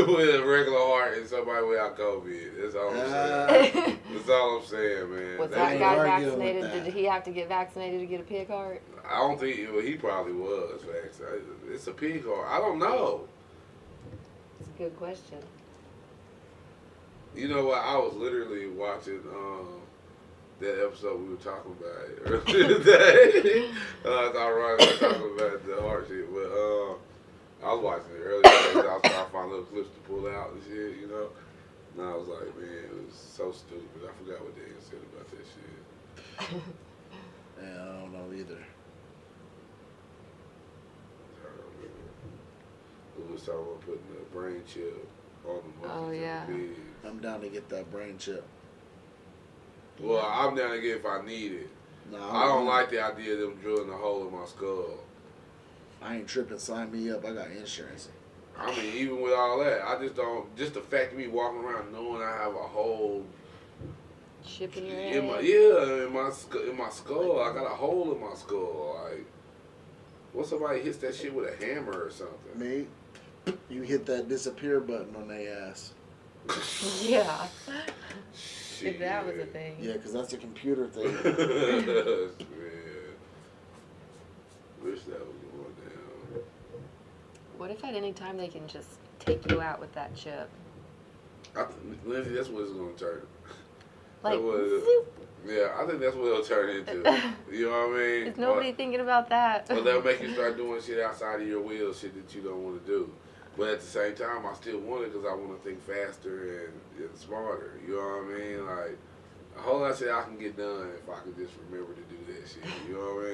put a regular heart in somebody without COVID. That's all I'm saying. That's all I'm saying, man. Was that guy vaccinated? Did he have to get vaccinated to get a pig heart? I don't think he probably was vaccinated. It's a pig heart. I don't know. It's a good question. You know what? I was literally watching that episode we were talking about earlier today. It's ironic talking about the heart shit, but I was watching it earlier today. I was trying to find little clips to pull out and shit, you know. And I was like, man, it was so stupid. I forgot what they said about that shit. Yeah, I don't know either. We was talking about putting a brain chip on the monkeys and the pigs. I'm down to get that brain chip. Well, I'm down to get it if I need it. No, I don't like the idea of them drilling a hole in my skull. I ain't tripping. Sign me up. I got insurance. I mean, even with all that, I just don't. Just the fact of me walking around knowing I have a hole chip in your head. in my skull. I got a hole in my skull. Like, what somebody hits that shit with a hammer or something? Me, you hit that disappear button on their ass. Yeah. Shit. If that was a thing. Yeah, because that's a computer thing. Man, wish that was going down. What if at any time they can just take you out with that chip? Lindsay, that's what it's going to turn. Like, yeah, I think that's what it'll turn into. You know what I mean? Is nobody thinking about that? Well, they'll make you start doing shit outside of your will, shit that you don't want to do. But at the same time, I still want it because I want to think faster and smarter. You know what I mean? Like, A whole lot of shit I can get done if I could just remember to do that shit. You know what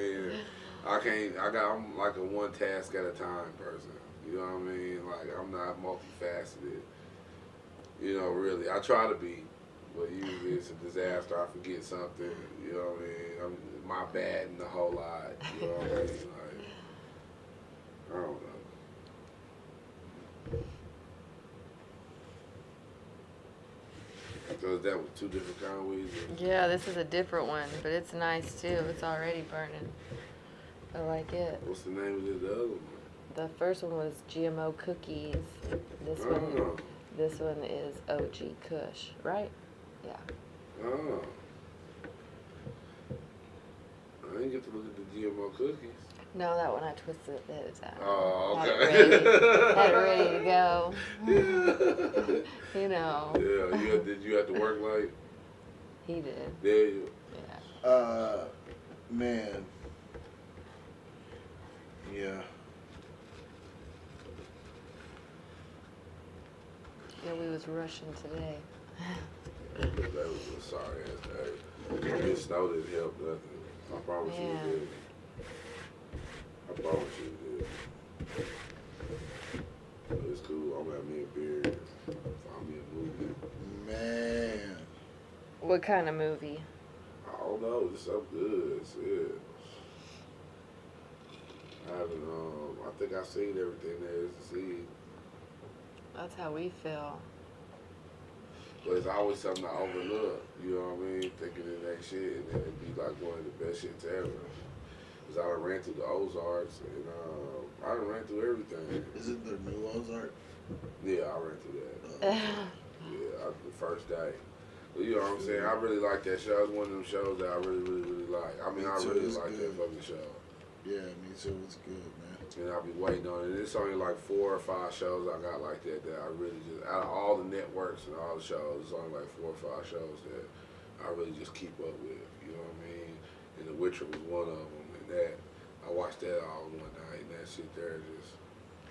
I mean? I'm like a one task at a time person. You know what I mean? Like, I'm not multifaceted. You know, really. I try to be, but usually it's a disaster. I forget something. You know what I mean? My bad in the whole lot. You know what I mean? Like, I don't know. So is that with two different kind of weeds? Yeah, this is a different one, but it's nice too. It's already burning. I like it. What's the name of the other one? The first one was GMO cookies. This Oh. one is OG Kush, right? Yeah. Oh. I didn't get to look at the GMO cookies. No, that one I twisted it ahead of time. Oh, Had okay. it ready to go. You know. Yeah, did you have to work late? He did. There you. Yeah. Man. Yeah. Yeah, we was rushing today. That was a sorry ass day. It snow didn't help nothing. I promise you it Yeah. did. I promise you it did. But it's cool. I'm at me a beer. Find me a movie. Man. What kind of movie? I don't know. Just something good. Shit. I haven't. I think I've seen everything there is to see. That's how we feel. But it's always something I overlook. You know what I mean? Thinking of that shit, and then it'd be like one of the best shits ever. Cause I done ran through the Ozarks, and I done ran through everything. Is it the new Ozark? Yeah, I ran through that. The first day. But you know what I'm saying? I really like that show. It's one of them shows that I really, really, really like. I mean, Me I too, really it's like good. that fucking show. Yeah, me too. It's good, man. And I'll be waiting on it. It's only like 4 or 5 shows I got like that I really just, out of all the networks and all the shows, it's only like 4 or 5 shows that I really just keep up with. You know what I mean? And The Witcher was one of them. And that, I watched that all in one night, and that shit there just,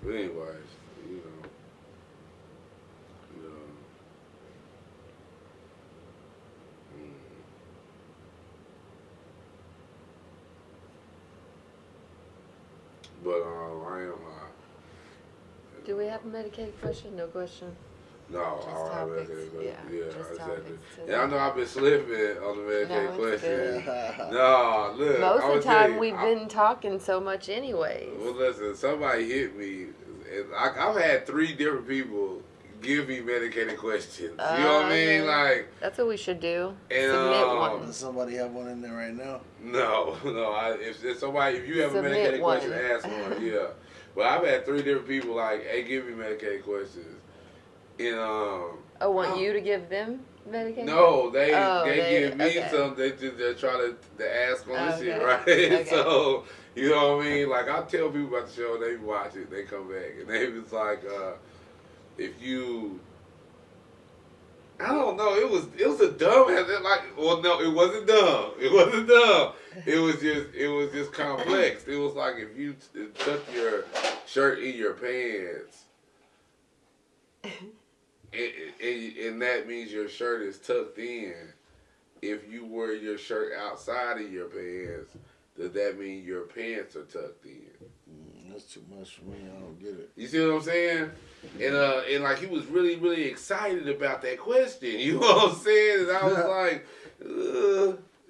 but anyways, you know. But I am. Do we have a medicated question? No question. No, Just I don't have topics. medicated. Yeah, just exactly. topics And I know I've been slipping on the medicated No, it's question. good. No, look. Most I'ma of the tell time you, we've been talking so much anyways. Well, listen, somebody hit me. And I've had 3 different people give me medicated questions. You know what I mean? Okay. Like, That's what we should do. and, Submit um, one. Does somebody have one in there right now? no. If you have a Submit medicated one. question, ask one. Yeah. But I've had 3 different people like, hey, give me medicated questions. And I want you to give them medication? no, they they give me okay. some. They try to ask on this shit, Okay. right? Okay. So you know what I mean. Like I tell people about the show, they watch it, they come back, and they was like, if you, I don't know, it was a dumb like. Well, no, it wasn't dumb. It wasn't dumb. It was just complex. It was like if you tuck your shirt in your pants. And that means your shirt is tucked in. If you wear your shirt outside of your pants, does that mean your pants are tucked in? That's too much for me. I don't get it. You see what I'm saying? And like he was really, really excited about that question. You know what I'm saying? And I was like,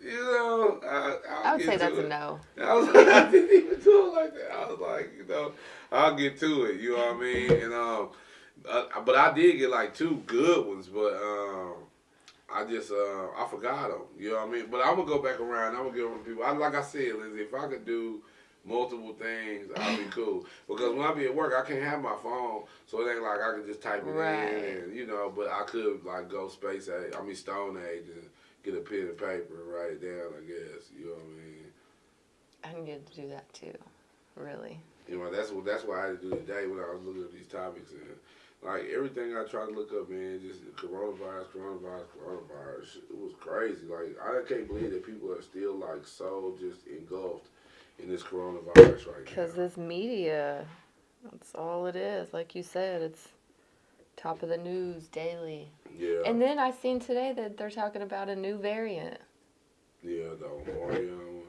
you know, I would say that's a no. I was like, I didn't even do it like that. I was like, you know, I'll get to it. You know what I mean? And but I did get like 2 good ones, but I just I forgot them. You know what I mean? But I'm gonna go back around. I'm gonna give them to people. Like I said, Lindsay, if I could do multiple things, I'd be cool. Because when I be at work, I can't have my phone, so it ain't like I can just type it Right. in, and you know. But I could like go Stone Age, and get a pen and paper and write it down. I guess you know what I mean. I can get to do that too. Really. You know, that's why I had to do today when I was looking at these topics and. Like, everything I try to look up, man, just coronavirus. It was crazy. Like, I can't believe that people are still, like, so just engulfed in this coronavirus right now. Because this media, that's all it is. Like you said, it's Top of the news daily. Yeah. And then I seen today that they're talking about a new variant. Yeah, the Omarion one.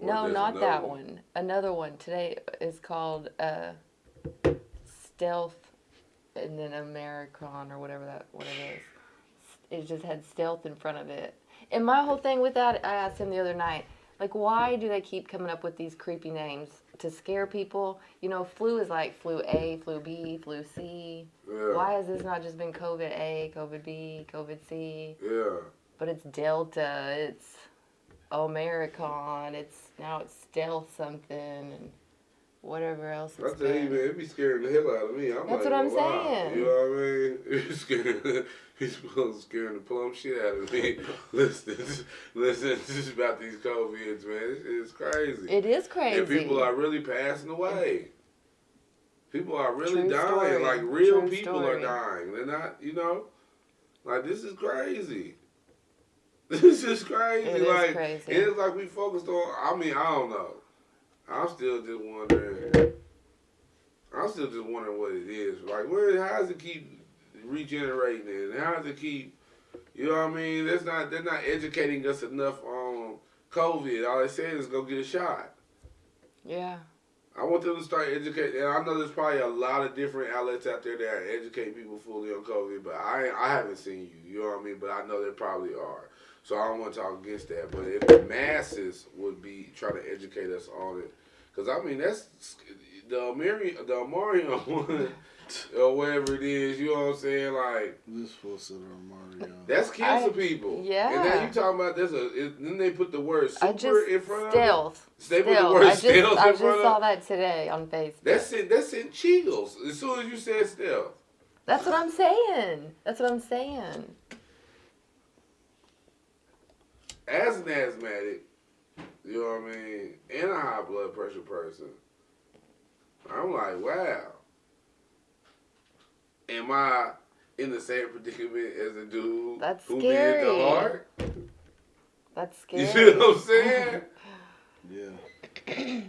Or No, there's not another that one. Another one today is called Stealth, and then Americron or whatever what it is. It just had stealth in front of it. And my whole thing with that, I asked him the other night, like, why do they keep coming up with these creepy names to scare people? You know, flu is like flu A, flu B, flu C. Yeah. Why has this not just been COVID A, COVID B, COVID C? Yeah. But it's Delta, it's Americon, now it's stealth something, and whatever else I it's tell you, been. man, it be scaring the hell out of me. I'm That's like, what I'm wow. saying. You know what I mean? It's scaring the plumb shit out of me. Listen just about these COVIDs, man. It's crazy. It is crazy. And people are really passing away. People are really True dying. story. Like, real True people story. are dying. They're not, like, this is crazy. This is crazy. It is like, crazy. It's like we focused on, I don't know. I'm still just wondering what it is. Like, how does it keep regenerating and how does it keep, you know what I mean? They're not educating us enough on COVID. All they saying is go get a shot. Yeah. I want them to start educating, and I know there's probably a lot of different outlets out there that educate people fully on COVID, but I haven't seen you know what I mean? But I know there probably are. So I don't want to talk against that. But if the masses would be trying to educate us on it, because I mean, that's the Omarion one, or whatever it is, you know what I'm saying? Like, This fool said Omarion. that's cancer people. yeah. And now you talking about then they put the word I super just in front of stealth. it. They put the Stealth. word I just, stealth I in just front saw of that today on Facebook. That's in chills. As soon as you said stealth. That's what I'm saying. That's what I'm saying. As an asthmatic, you know what I mean, and a high blood pressure person, I'm like, wow. Am I in the same predicament as a dude That's who scary. did the heart? That's scary. You see what I'm saying? Yeah.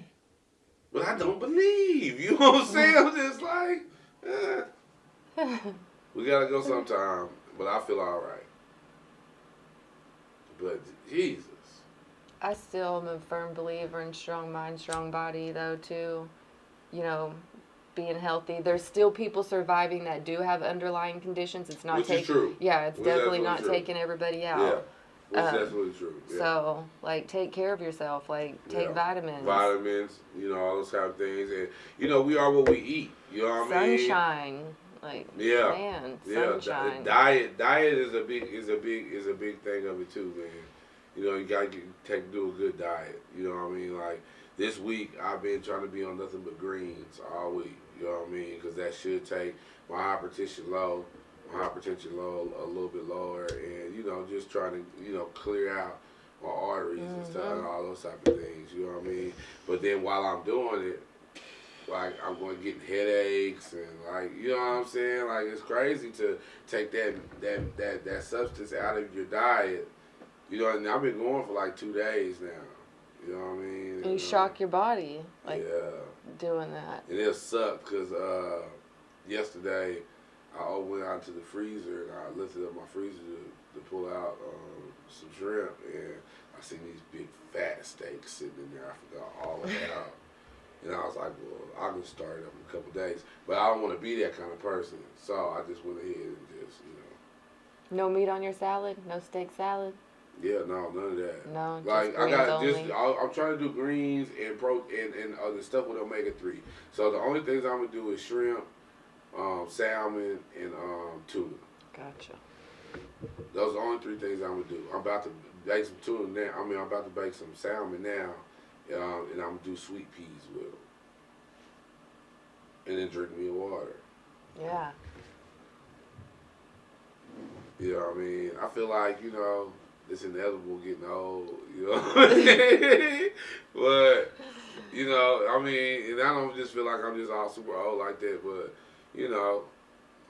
But I don't believe. You know what I'm saying? I'm just like, we gotta go sometime, but I feel all right. But Jesus. I still am a firm believer in strong mind, strong body, though, too. You know, being healthy. There's still people surviving that do have underlying conditions. It's not Which is true. Yeah, it's Which is definitely absolutely not true. taking everybody Yeah. out. Which is absolutely true. Yeah. So, like, take care of yourself. Like, take Yeah. vitamins. Vitamins, all those kind of things. And, we are what we eat. You know what I mean? Sunshine. Like, Yeah. man, Yeah. sunshine. Diet is a big thing of it too, man. You gotta do a good diet. You know what I mean? Like, this week, I've been trying to be on nothing but greens all week. You know what I mean? Because that should take my hypertension low a little bit lower, and just trying to clear out my arteries and stuff and all those type of things. You know what I mean? But then while I'm doing it, like, I'm going to get headaches and, like, you know what I'm saying? Like, it's crazy to take that substance out of your diet. And I've been going for like 2 days now. You know what I mean? You shock your body, like, yeah. doing that. And it sucked because yesterday I went out to the freezer and I lifted up my freezer to pull out some shrimp, and I seen these big fat steaks sitting in there. I forgot all of that out. And I was like, well, I can start it up in a couple days. But I don't want to be that kind of person. So I just went ahead and just, No meat on your salad? No steak salad? Yeah, no, none of that. No, just like, greens only. I'm trying to do greens and protein and other stuff with omega-3. So the only things I'm going to do is shrimp, salmon, and tuna. Gotcha. Those are the only 3 things I'm going to do. I'm about to bake some tuna now. I'm about to bake some salmon now, and I'm going to do sweet peas with them. And then drink me water. Yeah. You know what I mean? I feel like, it's inevitable getting old, you know what I mean? But, I mean, and I don't just feel like I'm just all super old like that, but,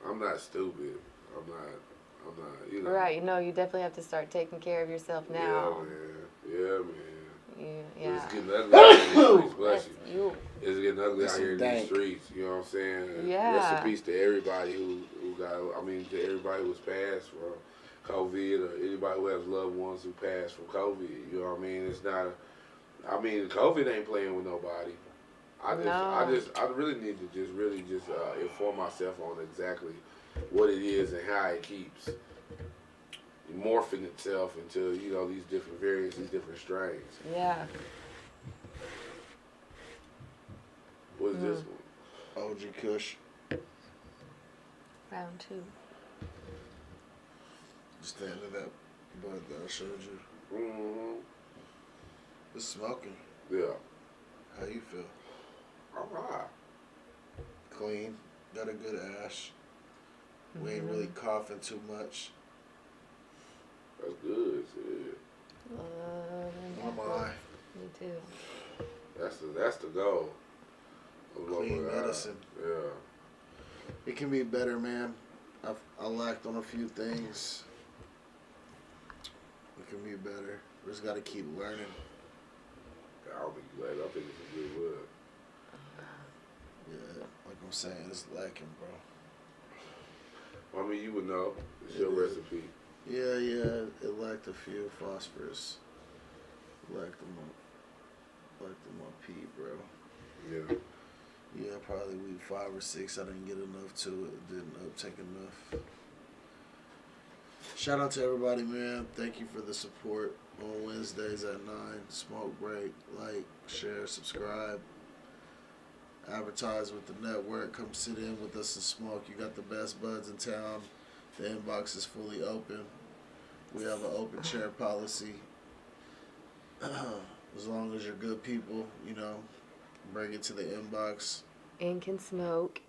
I'm not stupid. I'm not, Right, you definitely have to start taking care of yourself now. Yeah, man. Yeah. It's getting ugly out here in these streets, bless That's you. you. It's getting ugly out here in Dank. these streets, you know what I'm saying? Yeah. Rest in peace to everybody who I mean, to everybody who's passed from COVID, or anybody who has loved ones who passed from COVID. You know what I mean? It's not. I mean, COVID ain't playing with nobody. I really need to really inform myself on exactly what it is and how it keeps morphing itself into, you know, these different variants, these different strains. Yeah. What is this one? OG Kush. Round 2. Just the end of that bud that I showed you. Mm-hmm. It's smoking. Yeah. How you feel? All right. Clean. Got a good ash. We ain't really coughing too much. That's good. Shit. I'm high. Me too. That's the goal. Clean medicine. Yeah. It can be better, man. I lacked on a few things. It can be better. We just got to keep learning. I'll be glad. I think it's a good word. Yeah, like I'm saying, it's lacking, bro. I mean, you would know. It's your recipe. Yeah, it lacked a few phosphorus. Lacked them on P, bro. Yeah. Yeah, probably week 5 or 6. I didn't get enough to it. Didn't uptake enough. Shout out to everybody, man. Thank you for the support on Wednesdays at 9. Smoke break, like, share, subscribe. Advertise with the network. Come sit in with us and smoke. You got the best buds in town. The inbox is fully open. We have an open chair policy. As long as you're good people, you know, bring it to the inbox. And can smoke.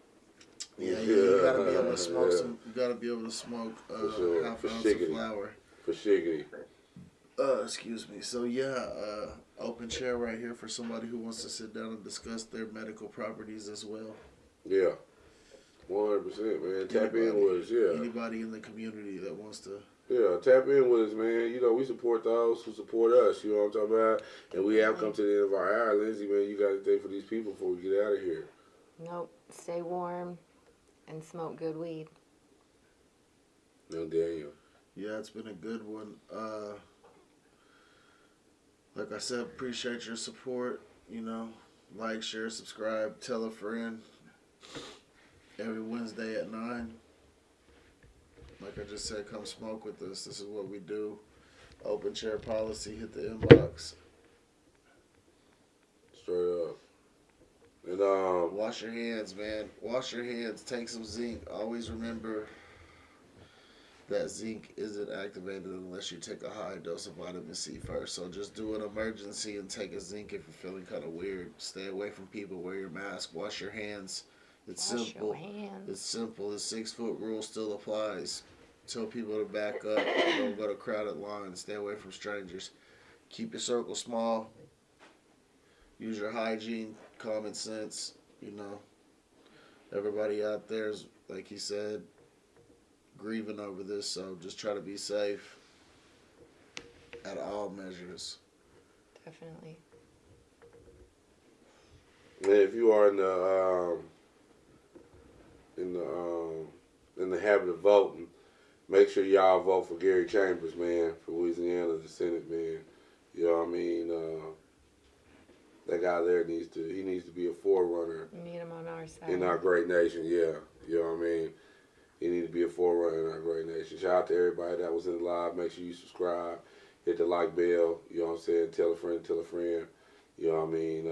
Yeah, you gotta be able to smoke some. You gotta be able to smoke sure. half For an ounce shiggity. of flour. For shiggity. Excuse me. So yeah, open chair right here for somebody who wants to sit down and discuss their medical properties as well. Yeah. 100%, man. Tap in with us, yeah. Anybody in the community that wants to. Yeah, tap in with us, man. You know, we support those who support us. You know what I'm talking about? And we have come to the end of our hour. Lindsay, man, you got anything for these people before we get out of here? Nope. Stay warm and smoke good weed. No, Daniel. Yeah, it's been a good one. Like I said, appreciate your support. You know, like, share, subscribe, tell a friend. Every Wednesday at 9. Like I just said, come smoke with us. This is what we do. Open chair policy. Hit the inbox. Straight up. And Wash your hands, man. Wash your hands. Take some zinc. Always remember that zinc isn't activated unless you take a high dose of vitamin C first. So just do an emergency and take a zinc if you're feeling kind of weird. Stay away from people. Wear your mask. Wash your hands. It's Wash simple. your hands. It's simple. The 6-foot rule still applies. Tell people to back up. Don't go to crowded lines. Stay away from strangers. Keep your circle small. Use your hygiene, common sense. You know, everybody out there is, like he said, grieving over this. So just try to be safe at all measures. Definitely. and if you are in the habit of voting, make sure y'all vote for Gary Chambers, man, for Louisiana, the Senate, man. You know what I mean? That guy there needs to be a forerunner Need him on our side. in our great nation, yeah. You know what I mean? He needs to be a forerunner in our great nation. Shout out to everybody that was in the live. Make sure you subscribe. Hit the like bell. You know what I'm saying? Tell a friend, tell a friend. You know what I mean?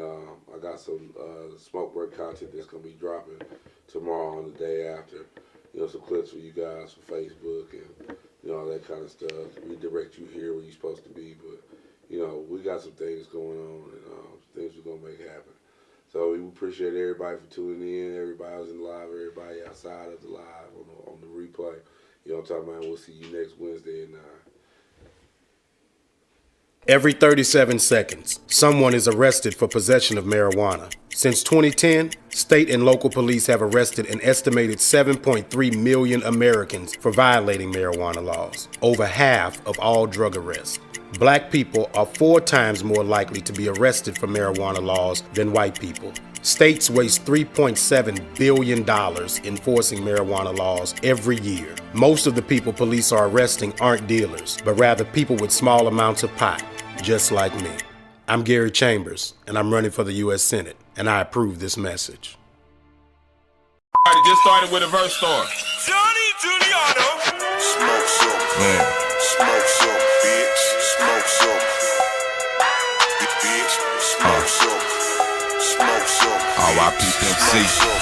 I got some smoke break content that's going to be dropping tomorrow and the day after. You know, some clips for you guys for Facebook and, you know, all that kind of stuff. Redirect you here where you're supposed to be. But, you know, we got some things going on and things we're going to make happen. So we appreciate everybody for tuning in. Everybody who's in the live, everybody outside of the live on the replay. You know what I'm talking about? We'll see you next Wednesday at 9. Every 37 seconds, someone is arrested for possession of marijuana. Since 2010, state and local police have arrested an estimated 7.3 million Americans for violating marijuana laws, over half of all drug arrests. Black people are 4 times more likely to be arrested for marijuana laws than white people. States waste $3.7 billion enforcing marijuana laws every year. Most of the people police are arresting aren't dealers, but rather people with small amounts of pot, just like me. I'm Gary Chambers, and I'm running for the U.S. Senate, and I approve this message. Alright, get started with a verse story. Johnny Giuliano. Smoke some. Smoke some, bitch. Smoke some. Bitch. Smoke some. Smoke some. R.I.P. Pimp C. Smoke some.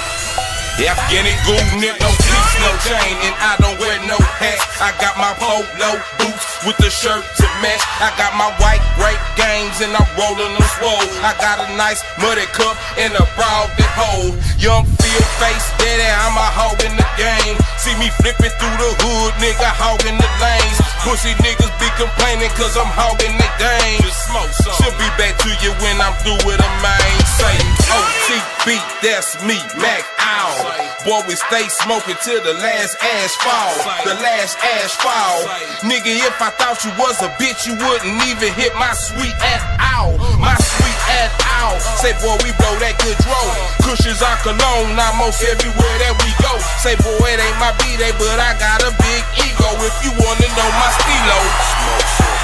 Afghani goonin', no teeth, no chain, and I don't wear no hat. I got my polo boots with the shirt to match. I got my white grape games and I'm rolling them swole. I got a nice muddy cup and a broad that hold. Young field face daddy, I'm a hog in the game. See me flipping through the hood, nigga, hogging the lanes. Pussy niggas be complaining cause I'm hogging the game. Should be back to you when I'm through with a main. Say OTB, that's me, Mac Owl. Boy, we stay smoking till the last ash fall. The last ash fall. Nigga, if I thought you was a bitch, you wouldn't even hit my sweet at all. My sweet at all. Say, boy, we blow that good dro. Cushions our cologne, almost everywhere that we go. Say, boy, it ain't my B-Day, but I got a big ego. If you wanna know my stilo. Smoke some.